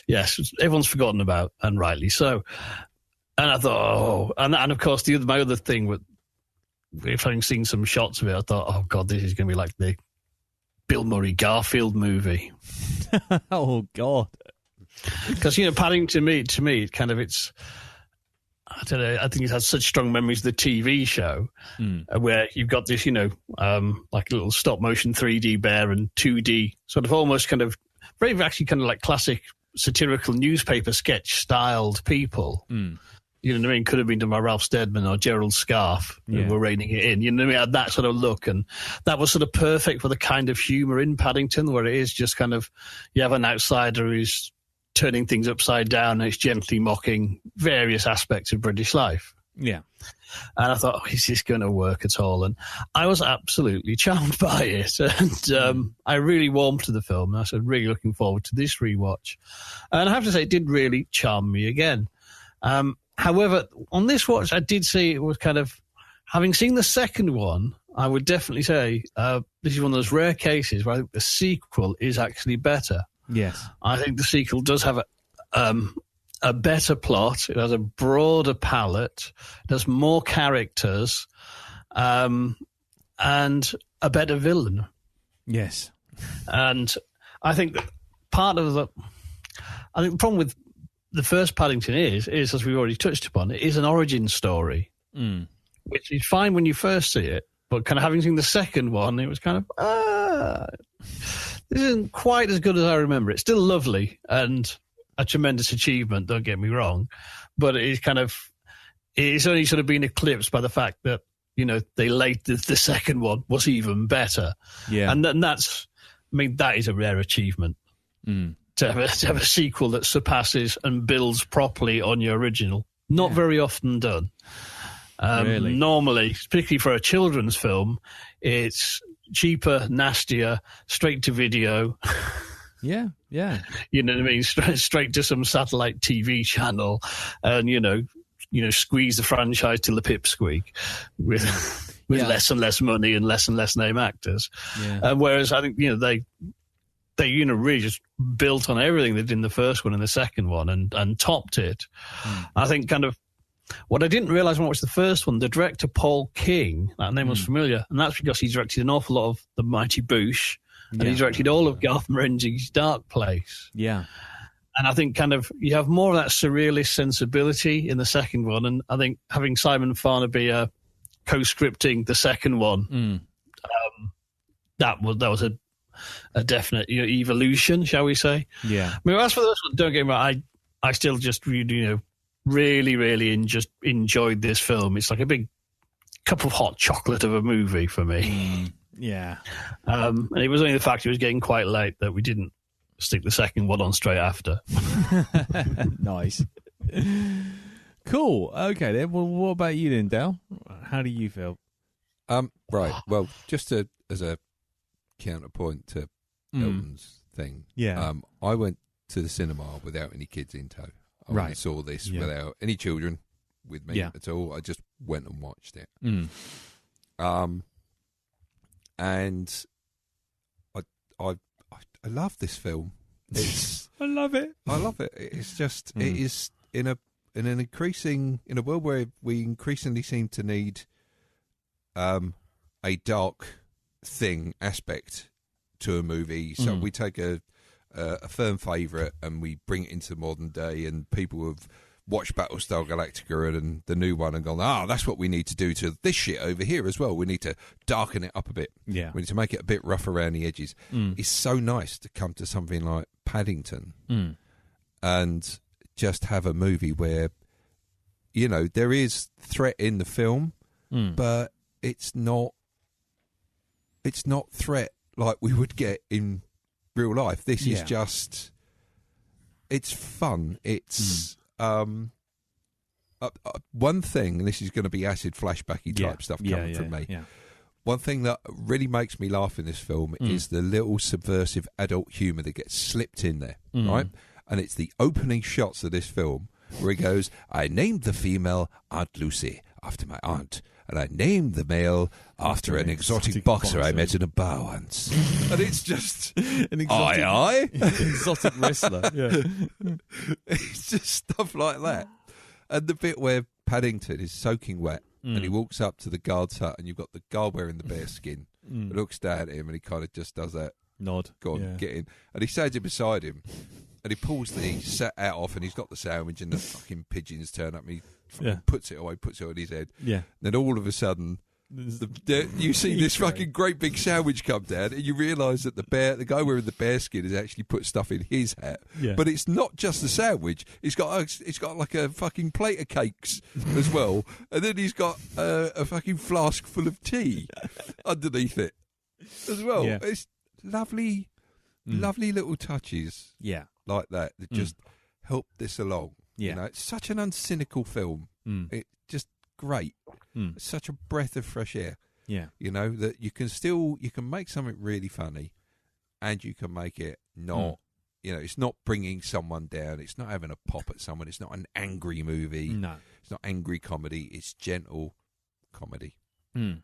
Yes, everyone's forgotten about, and rightly so. And I thought, and of course, my other thing with, if having seen some shots of it, I thought, oh God, this is going to be like the Bill Murray Garfield movie. Oh God, because Paddington to me, kind of it's. I don't know. I think it has such strong memories of the TV show, where you've got this, like a little stop motion 3D bear and 2D, sort of almost kind of very actually kind of like classic satirical newspaper sketch styled people. You know what I mean? Could have been done by Ralph Steadman or Gerald Scarfe, who were reining it in. You know what I mean? Had that sort of look, and that was sort of perfect for the kind of humour in Paddington, where it is just kind of, you have an outsider who's turning things upside down, and it's gently mocking various aspects of British life. Yeah. And I thought, oh, is this going to work at all? And I was absolutely charmed by it. And I really warmed to the film. And I said, really looking forward to this rewatch. And I have to say, it did really charm me again. However, on this watch, I did see it was kind of, having seen the second one, I would definitely say this is one of those rare cases where I think the sequel is actually better. Yes. I think the sequel does have a better plot. It has a broader palette. It has more characters, and a better villain. Yes. And I think that the problem with the first Paddington is, as we've already touched upon, it is an origin story, which is fine when you first see it, but kind of having seen the second one, it was kind of, this isn't quite as good as I remember. It's still lovely and a tremendous achievement, don't get me wrong, but it's only sort of been eclipsed by the fact that, the second one was even better. Yeah. And that's, that is a rare achievement. To have a sequel that surpasses and builds properly on your original. Not very often done. Really? Normally, particularly for a children's film, it's cheaper, nastier, straight to video. Yeah. You know what I mean? Straight to some satellite TV channel, and squeeze the franchise till the pipsqueak with less and less money and less name actors. Yeah. Whereas I think they really just built on everything they did in the first one and the second one and topped it. I think kind of what I didn't realize when I watched the first one, the director Paul King, that name was familiar, and that's because he directed an awful lot of The Mighty Boosh, and he directed all of Garth Marenghi's Dark Place. Yeah. And I think kind of you have more of that surrealist sensibility in the second one, and I think having Simon Farnaby co-scripting the second one, that was a definite evolution, shall we say? Yeah. I mean, as for this one, don't get me wrong, I still just really enjoyed this film. It's like a big cup of hot chocolate of a movie for me. Yeah. And it was only the fact it was getting quite late that we didn't stick the second one on straight after. Nice. Cool. Okay, then. Well, what about you then, Dale? How do you feel? Right. Well, just as a counterpoint to Elton's thing. Yeah. I went to the cinema without any kids in tow. I went and saw this without any children with me at all. I just went and watched it. And I love this film. I love it. I love it. It's just it is in a world where we increasingly seem to need a dark thing aspect to a movie. So we take a firm favourite and we bring it into modern day, and people have watched Battlestar Galactica and the new one and gone, that's what we need to do to this shit over here as well. We need to darken it up a bit. Yeah. We need to make it a bit rough around the edges. It's so nice to come to something like Paddington and just have a movie where, there is threat in the film, but it's not threat like we would get in real life. This is just, it's fun. It's one thing, and this is going to be acid flashbacky type stuff coming from me. Yeah. One thing that really makes me laugh in this film is the little subversive adult humour that gets slipped in there, right? And it's the opening shots of this film where he goes, I named the female Aunt Lucy after my aunt, and I named the male after an exotic boxer I met in a bar once. And it's just an exotic, exotic wrestler. Yeah. It's just stuff like that. And the bit where Paddington is soaking wet and he walks up to the guard's hut and you've got the guard wearing the bear skin, looks down at him and he kind of just does that nod. Go on, get in. And he stands it beside him and he pulls the set out off and he's got the sandwich and the fucking pigeons turn up and he puts it away, puts it on his head. Yeah. Then all of a sudden, you see this fucking great big sandwich come down, and you realise that the guy wearing the bear skin has actually put stuff in his hat. Yeah. But it's not just the sandwich; it's got like a fucking plate of cakes as well, and then he's got a fucking flask full of tea underneath it as well. Yeah. It's lovely little touches, like that just help this along. Yeah. It's such an uncynical film. It's just great. It's such a breath of fresh air. Yeah. That you can make something really funny and you can make it not, it's not bringing someone down. It's not having a pop at someone. It's not an angry movie. No. It's not angry comedy. It's gentle comedy, and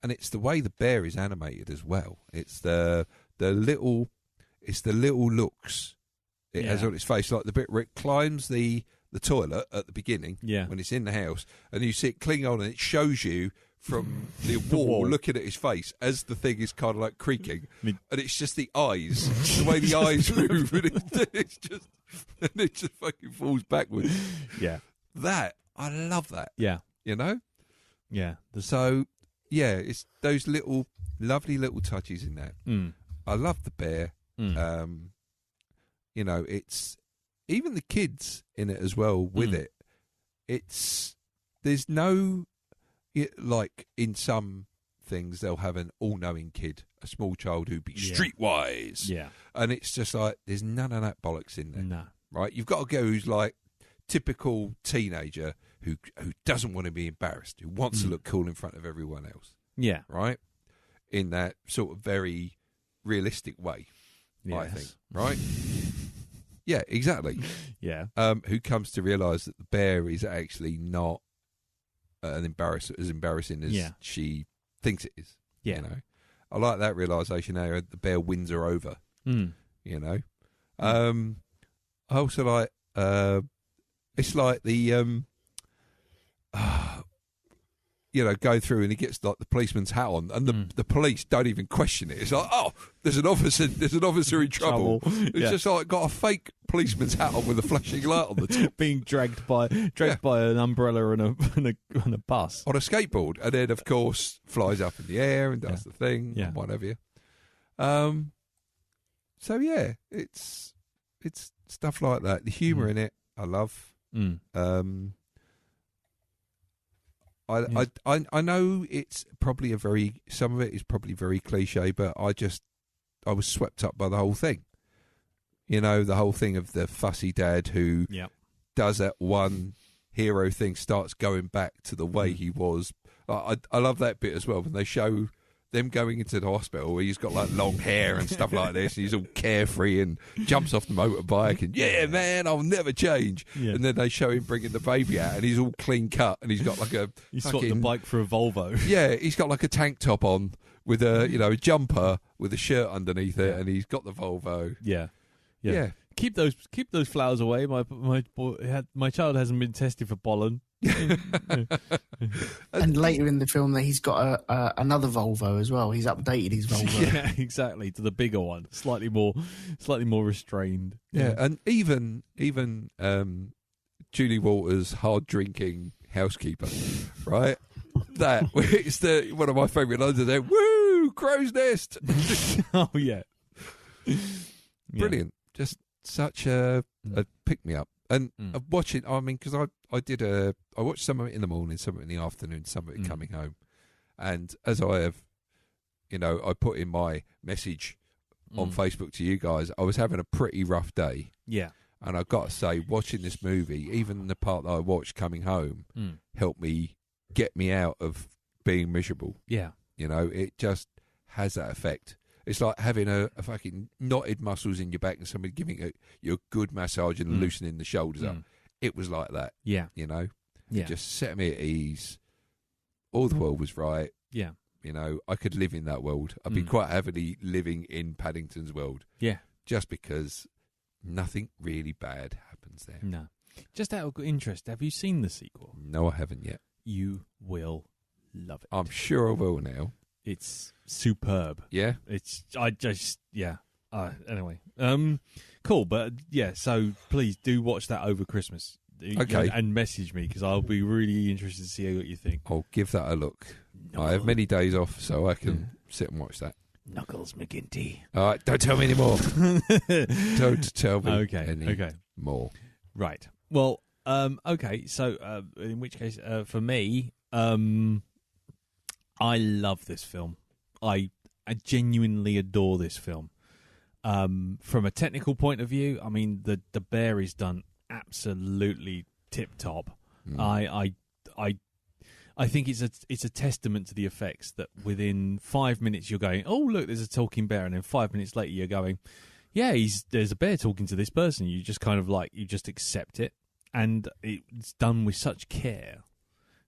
it's the way the bear is animated as well. It's the little looks it has on its face, like the bit where it climbs the toilet at the beginning when it's in the house, and you see it cling on, and it shows you from the wall looking at his face as the thing is kind of like creaking, and it's just the eyes, the way the eyes move, and it just fucking falls backwards. Yeah, that I love that. Yeah, yeah. So it's those little lovely little touches in that. I love the bear. It's even the kids in it as well with it. There's no, like in some things they'll have an all-knowing kid, a small child who'd be streetwise. Yeah. And it's just like, there's none of that bollocks in there. No. Right? You've got a girl who's like typical teenager who doesn't want to be embarrassed, who wants to look cool in front of everyone else. Yeah. Right? In that sort of very realistic way, I Yes. think. Right? Yeah, exactly. Yeah. Who comes to realise that the bear is actually not as embarrassing as Yeah. she thinks it is. Yeah. You know? I like that realisation how the bear wins her over. Mm. You know? I also like it's like the go through and he gets like the policeman's hat on, and the police don't even question it. It's like, oh, there's an officer in trouble. It's just like got a fake policeman's hat on with a flashing light on the top, being dragged by an umbrella and a bus on a skateboard, and then of course flies up in the air and does the thing, and what have you. So yeah, it's stuff like that. The humour in it, I love. I know it's probably some of it is probably very cliche, but I was swept up by the whole thing. You know, the whole thing of the fussy dad who does that one hero thing, starts going back to the way he was. I love that bit as well when they show them going into the hospital where he's got like long hair and stuff like this, and he's all carefree and jumps off the motorbike and man, I'll never change. And then they show him bringing the baby out and he's all clean cut and he's got like he's got the bike for a Volvo. Yeah, he's got like a tank top on with a jumper with a shirt underneath it, and he's got the Volvo. Yeah. Keep those flowers away. My child hasn't been tested for pollen. And later in the film, he's got another Volvo as well. He's updated his Volvo. Yeah, exactly, to the bigger one, slightly more restrained. Yeah, and even Julie Walters' hard drinking housekeeper, right? That it's one of my favourite lines of there. Woo, crow's nest. Oh yeah, brilliant. Just such a pick me up. And watching, I mean, because I watched some of it in the morning, some of it in the afternoon, some of it coming home. And as I have, I put in my message on Facebook to you guys, I was having a pretty rough day. Yeah. And I've got to say, watching this movie, even the part that I watched coming home, helped me get me out of being miserable. Yeah. It just has that effect. It's like having a fucking knotted muscles in your back and somebody giving you a good massage and loosening the shoulders up. It was like that. Yeah. It just set me at ease. All the world was right. Yeah. I could live in that world. I'd be quite happily living in Paddington's world. Yeah. Just because nothing really bad happens there. No. Just out of interest, have you seen the sequel? No, I haven't yet. You will love it. I'm sure I will now. It's superb. Yeah. Anyway. Cool, but yeah, so please do watch that over Christmas. Okay. And message me, because I'll be really interested to see what you think. I'll give that a look. I have many days off, so I can sit and watch that. Knuckles McGinty. All right, don't tell me anymore. Don't tell me any more. Right. Well, okay, so in which case, for me, I love this film. I genuinely adore this film. From a technical point of view, I mean, the bear is done absolutely tip top. I think it's a testament to the effects that within 5 minutes you're going, oh look, there's a talking bear, and then 5 minutes later you're going, yeah, there's a bear talking to this person. You just kind of you just accept it, and it's done with such care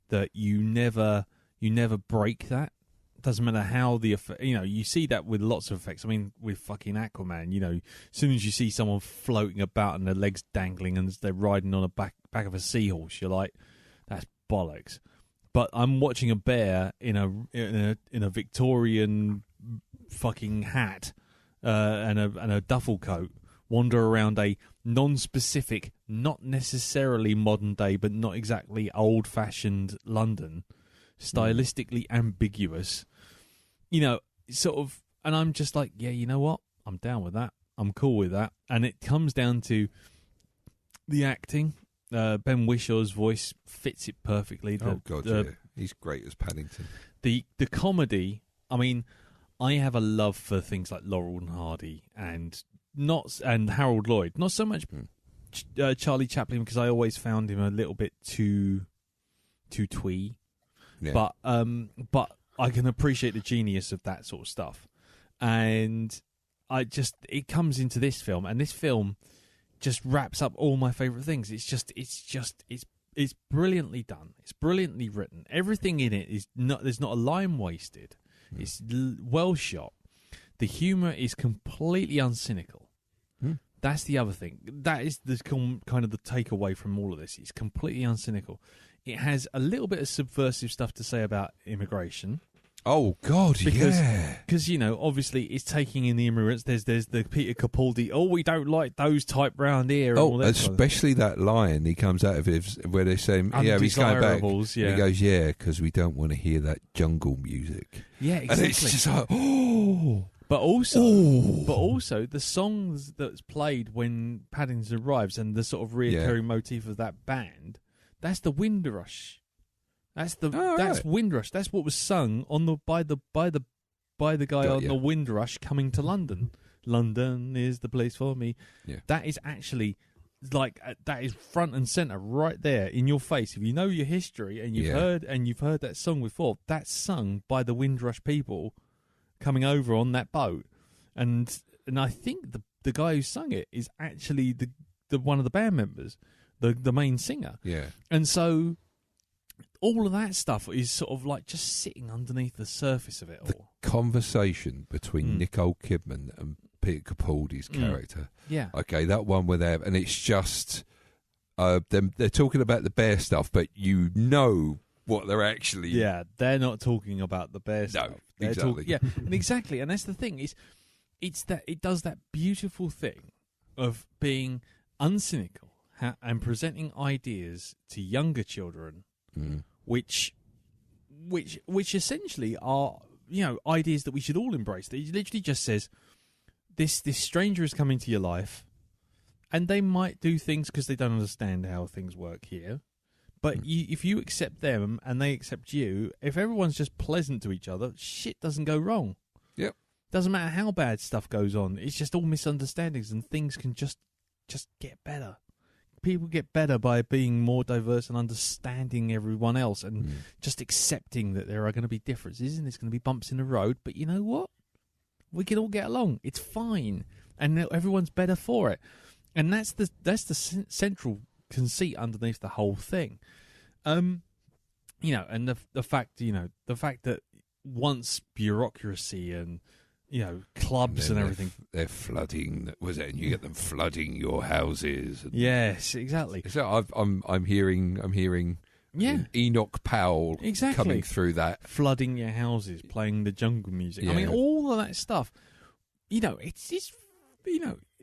that you never break that. Doesn't matter how the effect, you see that with lots of effects. I mean, with fucking Aquaman, as soon as you see someone floating about and their legs dangling and they're riding on the back of a seahorse, you're like, that's bollocks. But I'm watching a bear in a Victorian fucking hat and a duffel coat wander around a non-specific, not necessarily modern day, but not exactly old-fashioned London, stylistically ambiguous. Sort of, and I'm just like, yeah, you know what? I'm down with that. I'm cool with that. And it comes down to the acting. Ben Wishaw's voice fits it perfectly. Yeah. He's great as Paddington. The comedy, I mean, I have a love for things like Laurel and Hardy and Harold Lloyd. Not so much Charlie Chaplin, because I always found him a little bit too too twee. Yeah. But I can appreciate the genius of that sort of stuff, and it comes into this film, and this film just wraps up all my favorite things. It's brilliantly done. It's brilliantly written. Everything in it there's not a line wasted. It's well shot. The humor is completely uncynical. That's the other thing. That is the kind of the takeaway from all of this. It's completely uncynical. It has a little bit of subversive stuff to say about immigration. Oh God, yeah. Because obviously it's taking in the immigrants. There's the Peter Capaldi. Oh, we don't like those type round here. And all that especially that line he comes out of it where they're saying, "Yeah, he's going back." Yeah. And he goes, "Yeah, because we don't want to hear that jungle music." Yeah, exactly. And it's just like, oh. But also the songs that's played when Paddington arrives and the sort of reoccurring motif of that band. That's the Windrush. That's Windrush. That's what was sung by the guy on the Windrush coming to London. London is the place for me. Yeah. That is actually that is front and center right there in your face. If you know your history and you've heard that song before, that's sung by the Windrush people coming over on that boat. And I think the guy who sung it is actually the one of the band members, the main singer. Yeah. And so all of that stuff is sort of like just sitting underneath the surface of it all. The conversation between Nicole Kidman and Peter Capaldi's character. Yeah. Okay, that one with them, and it's just they're talking about the bear stuff, but what they're actually. Yeah, they're not talking about the bear stuff. They're exactly. And exactly, and that's the thing it's that it does that beautiful thing of being uncynical and presenting ideas to younger children, which essentially are ideas that we should all embrace. That it literally just says this stranger is coming to your life, and they might do things because they don't understand how things work here. But if you accept them and they accept you, if everyone's just pleasant to each other, shit doesn't go wrong. Yep. Doesn't matter how bad stuff goes on. It's just all misunderstandings, and things can just get better. People get better by being more diverse and understanding everyone else, and just accepting that there are going to be differences and there's going to be bumps in the road. But you know what? We can all get along. It's fine, and everyone's better for it. And that's the central conceit underneath the whole thing. And the fact that once bureaucracy and clubs and everything, they're flooding. Was it? And you get them flooding your houses. Yes, exactly. So I'm hearing Enoch Powell coming through that, flooding your houses, playing the jungle music. I mean, all of that stuff. It's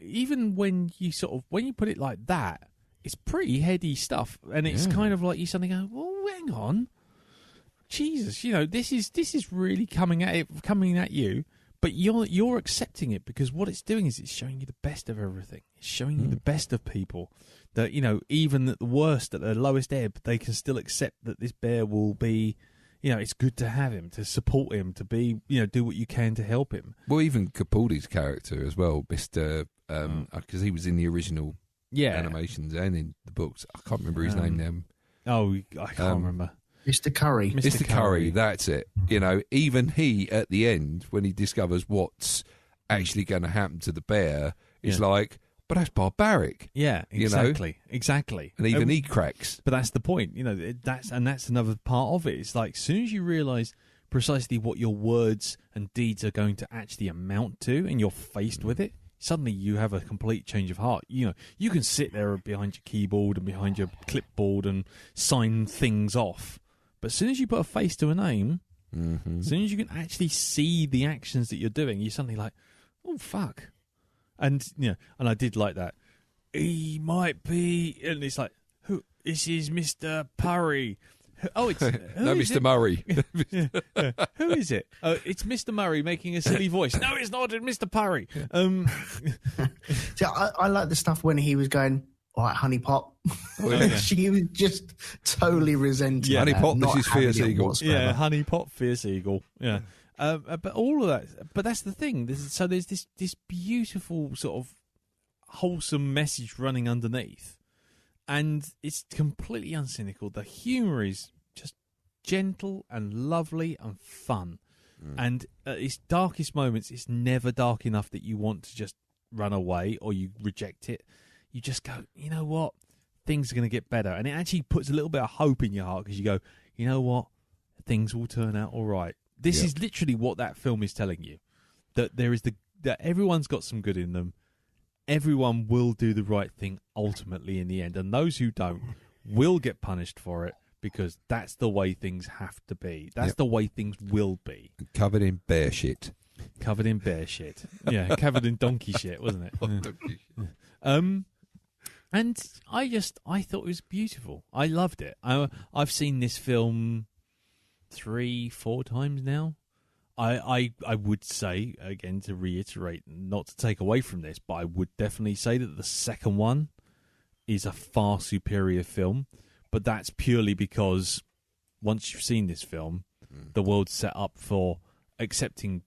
even when you put it like that, it's pretty heady stuff, and it's kind of like you suddenly go, well, hang on, Jesus, this is really coming at you, but you're accepting it because what it's doing is it's showing you the best of everything. It's showing you the best of people. That even at the worst, at the lowest ebb, they can still accept that this bear will be. It's good to have him, to support him, to be, do what you can to help him. Well, even Capaldi's character as well, Mr. Because he was in the original animations and in the books. I can't remember his name now. Oh, I can't remember. Mr. Curry. Mr. Curry, that's it. Even he, at the end, when he discovers what's actually going to happen to the bear, is like, but that's barbaric. Yeah, exactly. Exactly. And even he cracks. But that's the point. That's another part of it. It's like, as soon as you realise precisely what your words and deeds are going to actually amount to, and you're faced with it, suddenly you have a complete change of heart. You can sit there behind your keyboard and behind your clipboard and sign things off. But as soon as you put a face to a name, as soon as you can actually see the actions that you're doing, you're suddenly like, oh, fuck. And, and I did like that. He might be, and it's like, who? This is Mr. Purry. Oh, it's... no, Mr. Murray. Who is it? It's Mr. Murray making a silly voice. No, it's not. It's Mr. Purry. See, I like the stuff when he was going, all right, Honey Pot. She was just totally resenting Honey Pot, this is Fierce Eagle. Yeah, Honey Pot, Fierce Eagle. Yeah. But all of that... But that's the thing. There's this beautiful sort of wholesome message running underneath. And it's completely uncynical. The humour is gentle and lovely and fun. And at its darkest moments, it's never dark enough that you want to just run away or you reject it. You just go, you know what? Things are going to get better. And it actually puts a little bit of hope in your heart because you go, you know what? Things will turn out all right. This is literally what that film is telling you. That there is that everyone's got some good in them. Everyone will do the right thing ultimately in the end. And those who don't will get punished for it. Because that's the way things have to be. That's the way things will be. Covered in bear shit. Covered in bear shit. Yeah, covered in donkey shit, wasn't it? And I thought it was beautiful. I loved it. I've seen this film 3-4 times now. I would say, again, to reiterate, not to take away from this, but I would definitely say that the second one is a far superior film. But that's purely because once you've seen this film, the world's set up for accepting,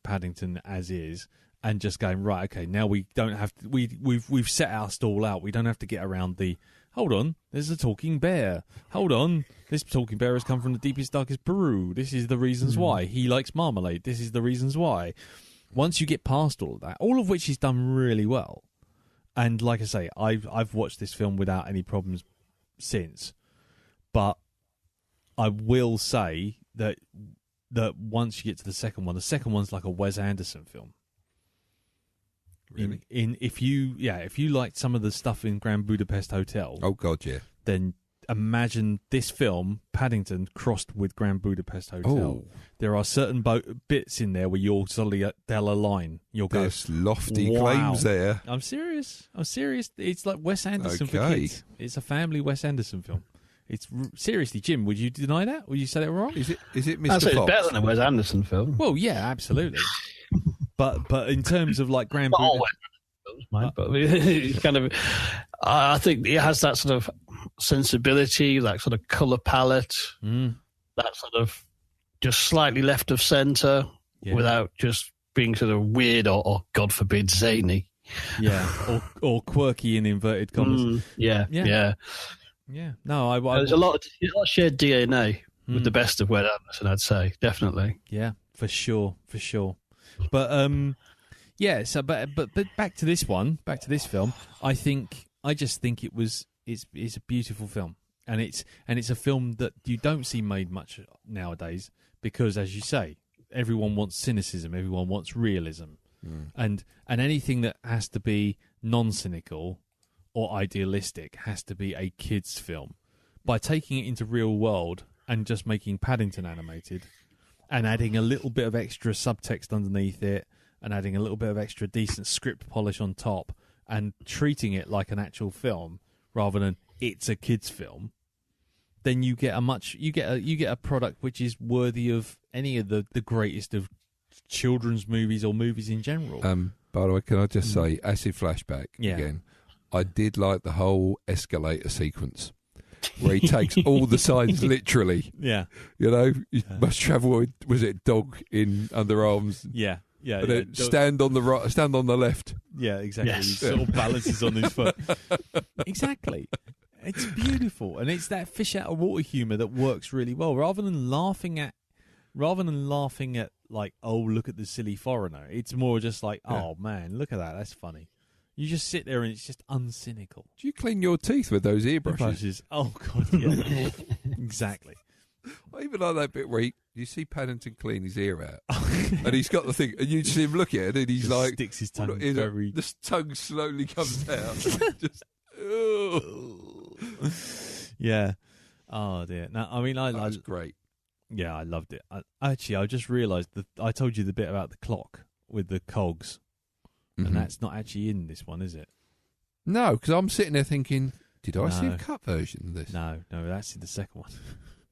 Paddington as is, and just going, right, okay, now we don't have to. We've set our stall out. We don't have to get around the. Hold on, there's a talking bear. Hold on, this talking bear has come from the deepest, darkest Peru. This is the reasons why he likes marmalade. This is the reasons why. Once you get past all of that, all of which is done really well, and like I say, I've watched this film without any problems since, but I will say that once you get to the second one's like a Wes Anderson film. Really? If you liked some of the stuff in Grand Budapest Hotel, Oh God, yeah. then imagine this film, Paddington, crossed with Grand Budapest Hotel. Oh. There are certain bits in there where you'll suddenly they'll align. You'll go, There's lofty wow. claims there. I'm serious. It's like Wes Anderson for Okay. kids. It's a family Wes Anderson film. It's seriously, Jim. Would you deny that? Would you say that wrong? Is it I'd say Mr. it's Fox? better than a Wes Anderson film. Well, yeah, absolutely. but in terms of like Grand Not all Budapest, Wes Anderson films, but it's kind of. I think it has that sort of sensibility, that sort of color palette, that sort of just slightly left of center, without just being sort of weird or God forbid zany. yeah, or quirky in inverted commas. Yeah. No, There's a lot of shared DNA with the best of Wes Anderson, I'd say, definitely. Yeah, for sure. But but back to this film. I just think it's a beautiful film, and it's a film that you don't see made much nowadays because, as you say, everyone wants cynicism, everyone wants realism, and anything that has to be non-cynical or idealistic has to be a kids' film. By taking it into real world and just making Paddington animated and adding a little bit of extra subtext underneath it and adding a little bit of extra decent script polish on top and treating it like an actual film rather than it's a kids' film, then you get a product which is worthy of any of the greatest of children's movies or movies in general. By the way, can I just say, acid flashback again? I did like the whole escalator sequence where he takes all the signs literally. Yeah. You must travel with, was it dog in underarms? Yeah. And then stand on the right, stand on the left. Yeah, exactly. Yes. He sort of balances on his foot. Exactly. It's beautiful, and it's that fish out of water humour that works really well. Rather than laughing at like, oh, look at the silly foreigner. It's more just like, oh man, look at that. That's funny. You just sit there and it's just uncynical. Do you clean your teeth with those ear brushes? Brushes. Oh god, yeah. Exactly. I even like that bit where you see Paddington clean his ear out, and he's got the thing, and you see him look at it, and he's like, sticks his tongue the tongue slowly comes out. Just, yeah. Oh dear. No, I mean, that's great. Yeah, I loved it. I just realised that I told you the bit about the clock with the cogs, and that's not actually in this one, is it? No, because I'm sitting there thinking, did I see a cut version of this? No, that's in the second one.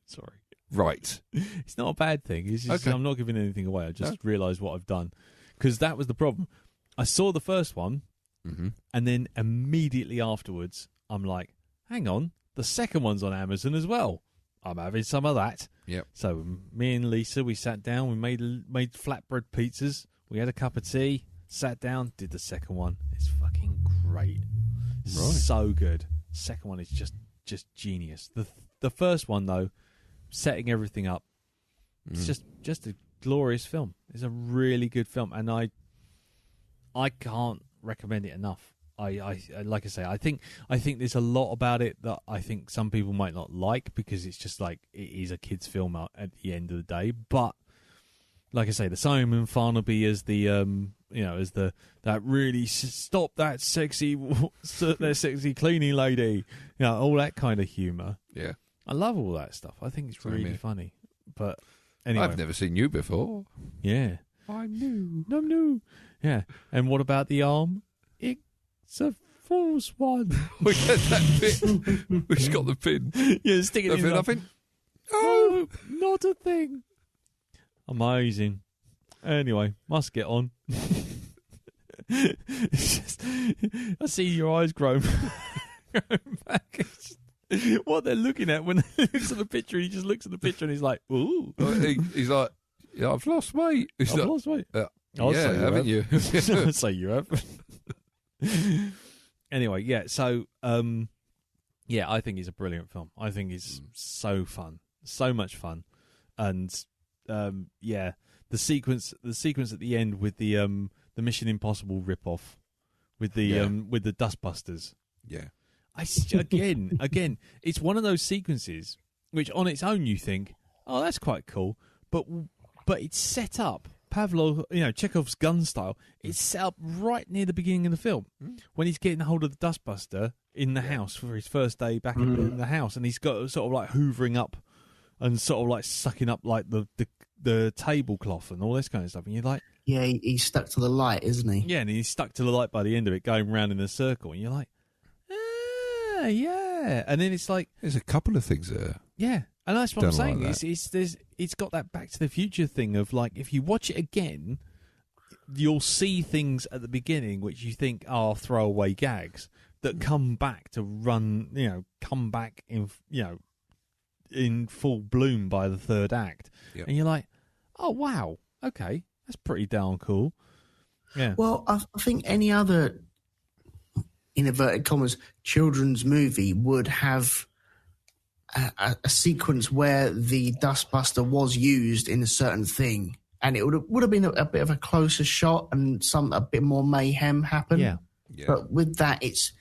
Sorry. Right. It's not a bad thing. It's just, I'm not giving anything away. I just realised what I've done. Because that was the problem. I saw the first one, and then immediately afterwards, I'm like, hang on, the second one's on Amazon as well. I'm having some of that. Yep. So me and Lisa, we sat down, we made flatbread pizzas, we had a cup of tea, sat down, did the second one. It's fucking great. So good. Second one is just genius. The first one, though, setting everything up. It's just a glorious film. It's a really good film, and I can't recommend it enough. I like I say, I think there's a lot about it that I think some people might not like, because it's just like, it is a kids' film at the end of the day. But like I say, the Simon Farnaby as the that really stop that sexy cleaning lady, all that kind of humour. Yeah, I love all that stuff. I think it's really funny. But anyway, I've never seen you before. Yeah, I'm new. I'm new. Yeah, and what about the arm? It's a false one. We had that bit. We've got the pin. Yeah, stick it in. Nothing. No, not a thing. Amazing. Anyway, must get on. It's just, I see your eyes growing back. It's just, what they're looking at when they look at the picture, he just looks at the picture and he's like, ooh. He's like, yeah, I've lost weight. I've lost weight. I'll say haven't you? I'll say you have. Anyway, yeah, so I think it's a brilliant film. I think it's so fun, so much fun. And the sequence at the end with the Mission Impossible rip-off with the Dustbusters. Yeah. Again, it's one of those sequences which on its own you think, oh, that's quite cool, but it's set up Chekhov's gun style. It's set up right near the beginning of the film when he's getting hold of the Dustbuster in the house for his first day back in the house, and he's got sort of like hoovering up and sort of like sucking up like the tablecloth and all this kind of stuff, and you're like, yeah, he's stuck to the light, isn't he? Yeah, and he's stuck to the light by the end of it, going round in a circle, and you're like, yeah, and then it's like, there's a couple of things there. Yeah, and that's what I'm saying. Like it's got that Back to the Future thing of like, if you watch it again, you'll see things at the beginning which you think are throwaway gags that come back to come back in full bloom by the third act. Yep. And you're like, oh wow, okay, that's pretty darn cool. Yeah. Well, I think any other, in inverted commas, children's movie would have a sequence where the Dustbuster was used in a certain thing, and it would have been a bit of a closer shot and a bit more mayhem happen. Yeah. But with that, it's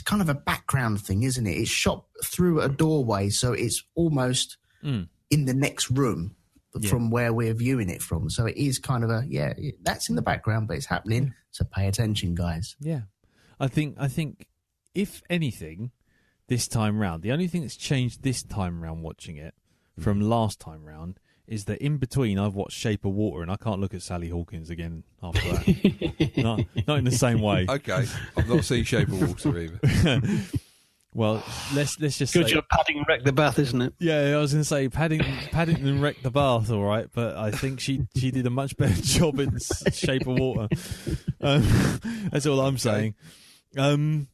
kind of a background thing, isn't it? It's shot through a doorway, so it's almost in the next room from where we're viewing it from. So it is kind of that's in the background, but it's happening. So pay attention, guys. Yeah, I think if anything, this time round, the only thing that's changed this time round watching it from last time round is that in between I've watched Shape of Water and I can't look at Sally Hawkins again after that. not in the same way. Okay, I've not seen Shape of Water either. Well, let's just good say, job. Paddington wrecked the bath, isn't it? Yeah, I was going to say Paddington wrecked the bath, all right, but I think she did a much better job in Shape of Water. That's all I'm saying. That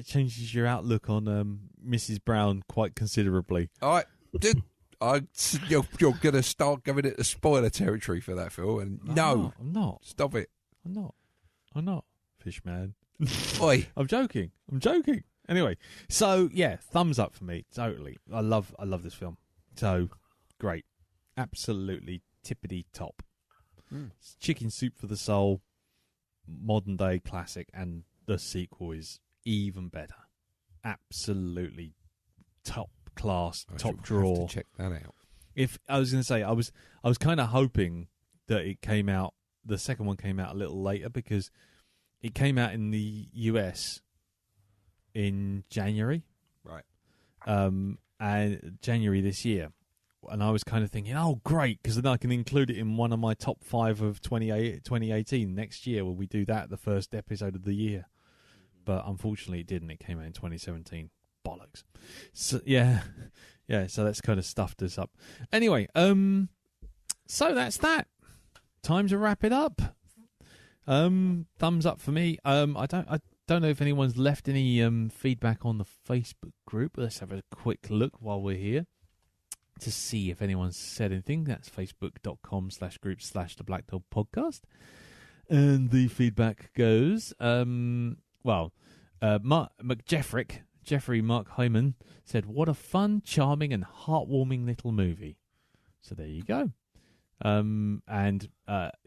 changes your outlook on Mrs. Brown quite considerably. All right, dude, you're going to start going into spoiler territory for that, Phil. And I'm not. Stop it. I'm not. Fishman. Oi. I'm joking. Anyway, so yeah, thumbs up for me. Totally. I love this film. So great. Absolutely tippity top. It's chicken soup for the soul. Modern day classic, and the sequel is even better. Absolutely top class, top draw. Have to check that out. If I was going to say, I was kind of hoping that it came out. The second one came out a little later because it came out in the US in January, right? And January this year. And I was kind of thinking, oh, great, because then I can include it in one of my top 5 of 2018 next year when we do that, the first episode of the year. But unfortunately it didn't. It came out in 2017. Bollocks. So, yeah, so that's kind of stuffed us up. Anyway, so that's that. Time to wrap it up. Thumbs up for me. I don't know if anyone's left any feedback on the Facebook group. Let's have a quick look while we're here to see if anyone's said anything. That's facebook.com/group/the Black Dog Podcast. And the feedback goes, McJeffrick Jeffrey Mark Hyman said, "What a fun, charming, and heartwarming little movie." So there you go.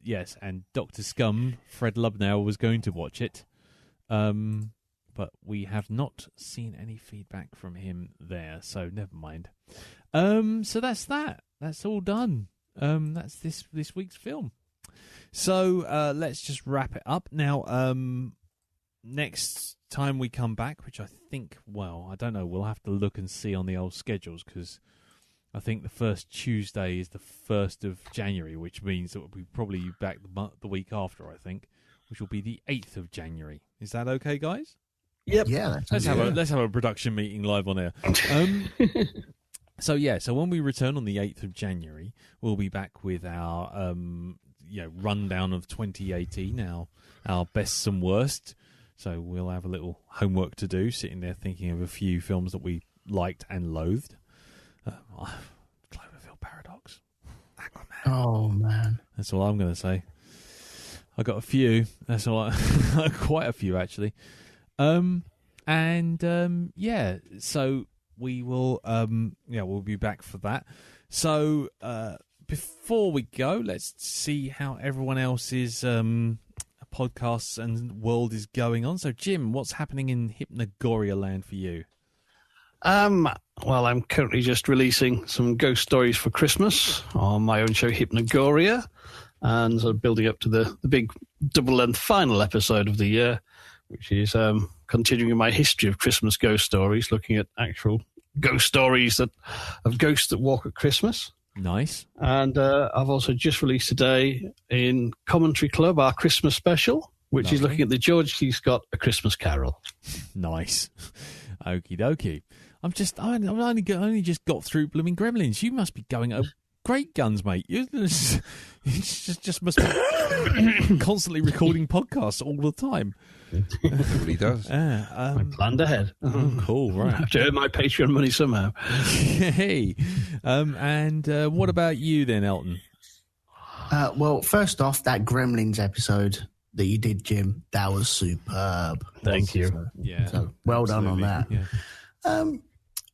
Yes, and Dr. Scum, Fred Lubnau, was going to watch it. But we have not seen any feedback from him there, so never mind. So that's that. That's all done. That's this week's film. So let's just wrap it up. Now, next time we come back, which I think, well, I don't know, we'll have to look and see on the old schedules, because I think the first Tuesday is the 1st of January, which means that we'll probably be back the week after, I think, which will be the 8th of January. Is that okay, guys? Yep. Yeah. Let's have a production meeting live on air. So when we return on the 8th of January, we'll be back with our rundown of 2018, our bests and worst. So we'll have a little homework to do, sitting there thinking of a few films that we liked and loathed. Cloverfield Paradox, Aquaman. Oh man, that's all I'm going to say. I got a few. That's all. Quite a few actually. So we will. We'll be back for that. So before we go, let's see how everyone else's podcasts and world is going on. So Jim, what's happening in Hypnagoria land for you? Well, I'm currently just releasing some ghost stories for Christmas on my own show, Hypnagoria, and sort of building up to the big double-length final episode of the year, which is continuing my history of Christmas ghost stories, looking at actual ghost stories of ghosts that walk at Christmas. Nice. And I've also just released today in Commentary Club our Christmas special, which is looking at the George C. Scott A Christmas Carol. Nice. Okie dokie. I've only just got through blooming Gremlins. You must be going at great guns, mate. You just must be constantly recording podcasts all the time. It really does. I planned ahead. Cool, right. I have to earn my Patreon money somehow. Hey. What about you then, Elton? Well, first off, that Gremlins episode that you did, Jim, that was superb. Thank you. So well done on that. Yeah.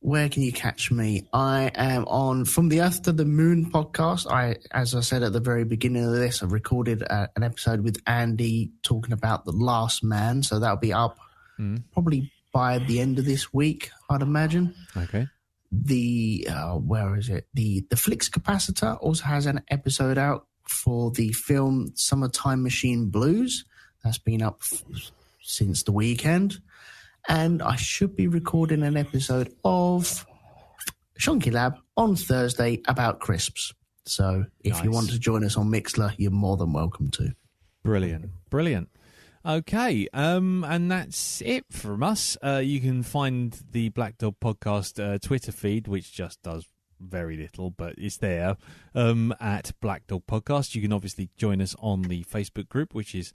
Where can you catch me? I am on From the Earth to the Moon podcast. As I said at the very beginning of this, I recorded an episode with Andy talking about The Last Man. So that'll be up probably by the end of this week, I'd imagine. Okay. Where is it? The Flix Capacitor also has an episode out for the film Summertime Machine Blues. That's been up since the weekend. And I should be recording an episode of Shonky Lab on Thursday about crisps. So if you want to join us on Mixler, you're more than welcome to. Brilliant. Okay, and that's it from us. You can find the Black Dog Podcast Twitter feed, which just does very little, but it's there, at Black Dog Podcast. You can obviously join us on the Facebook group, which is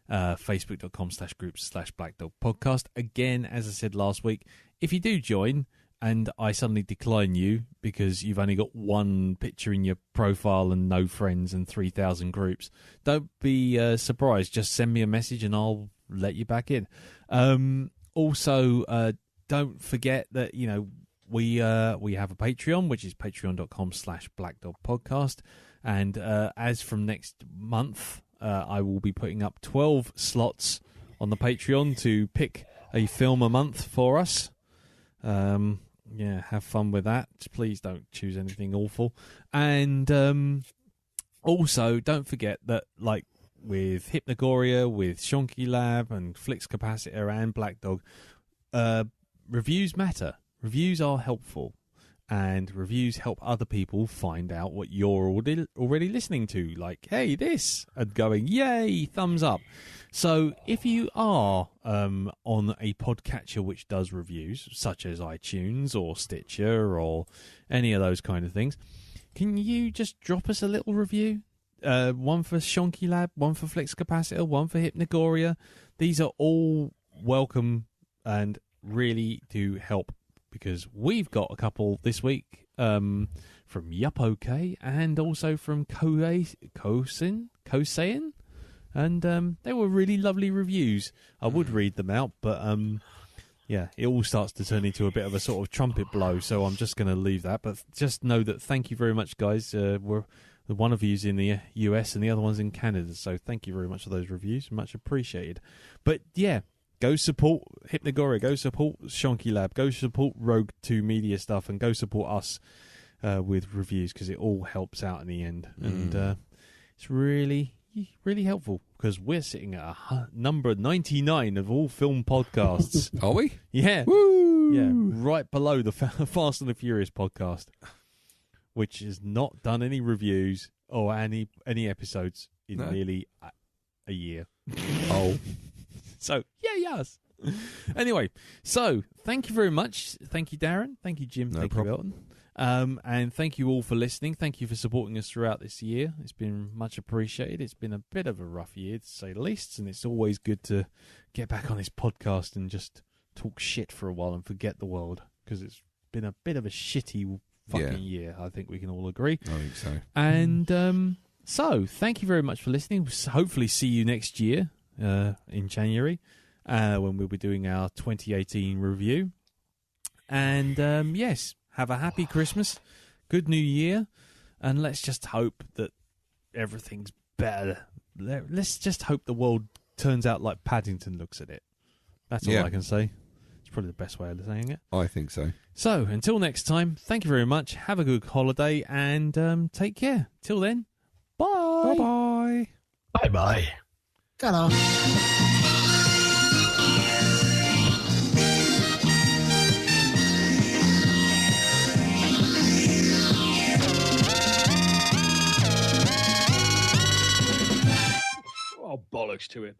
facebook.com/groups/Black Dog Podcast. Again, as I said last week, if you do join and I suddenly decline you because you've only got one picture in your profile and no friends and 3,000 groups, don't be surprised. Just send me a message and I'll let you back in. Also, don't forget that, we have a Patreon, which is patreon.com/Black Dog Podcast. And as from next month, I will be putting up 12 slots on the Patreon to pick a film a month for us. Have fun with that. Please don't choose anything awful. And also, don't forget that, like with Hypnagoria, with Shonky Lab, and Flix Capacitor, and Black Dog, reviews matter. Reviews are helpful. And reviews help other people find out what you're already listening to. Like, hey, this, and going, yay, thumbs up. So if you are on a podcatcher which does reviews, such as iTunes or Stitcher or any of those kind of things, can you just drop us a little review? One for Shonky Lab, one for Flix Capacitor, one for Hypnagoria. These are all welcome and really do help, because we've got a couple this week from Yup OK and also from Kosain, and they were really lovely reviews. I would read them out, but yeah, it all starts to turn into a bit of a sort of trumpet blow. So I'm just going to leave that. But just know that thank you very much, guys. One of you's in the US and the other one's in Canada. So thank you very much for those reviews. Much appreciated. But yeah, go support Hypnagoria. Go support Shonky Lab. Go support Rogue 2 Media stuff. And go support us with reviews, because it all helps out in the end. And it's really, really helpful, because we're sitting at number 99 of all film podcasts. Are we? Yeah. Woo! Yeah, right below the Fast and the Furious podcast, which has not done any reviews or any episodes in nearly a year. Oh. So, yeah, yes. Anyway, so thank you very much. Thank you, Darren. Thank you, Jim. No thank problem. you, Elton. And thank you all for listening. Thank you for supporting us throughout this year. It's been much appreciated. It's been a bit of a rough year, to say the least, and it's always good to get back on this podcast and just talk shit for a while and forget the world, because it's been a bit of a shitty fucking year. I think we can all agree. I think so. And so, thank you very much for listening. We'll hopefully see you next year in January when we'll be doing our 2018 review. And yes, have a happy Christmas, good New Year, and let's just hope that everything's better. Let's just hope the world turns out like Paddington looks at it. That's all I can say. It's probably the best way of saying it. I think so. So, until next time, thank you very much. Have a good holiday and take care. Till then, bye. Bye-bye. Bye-bye. Ta-da. Oh, bollocks to it.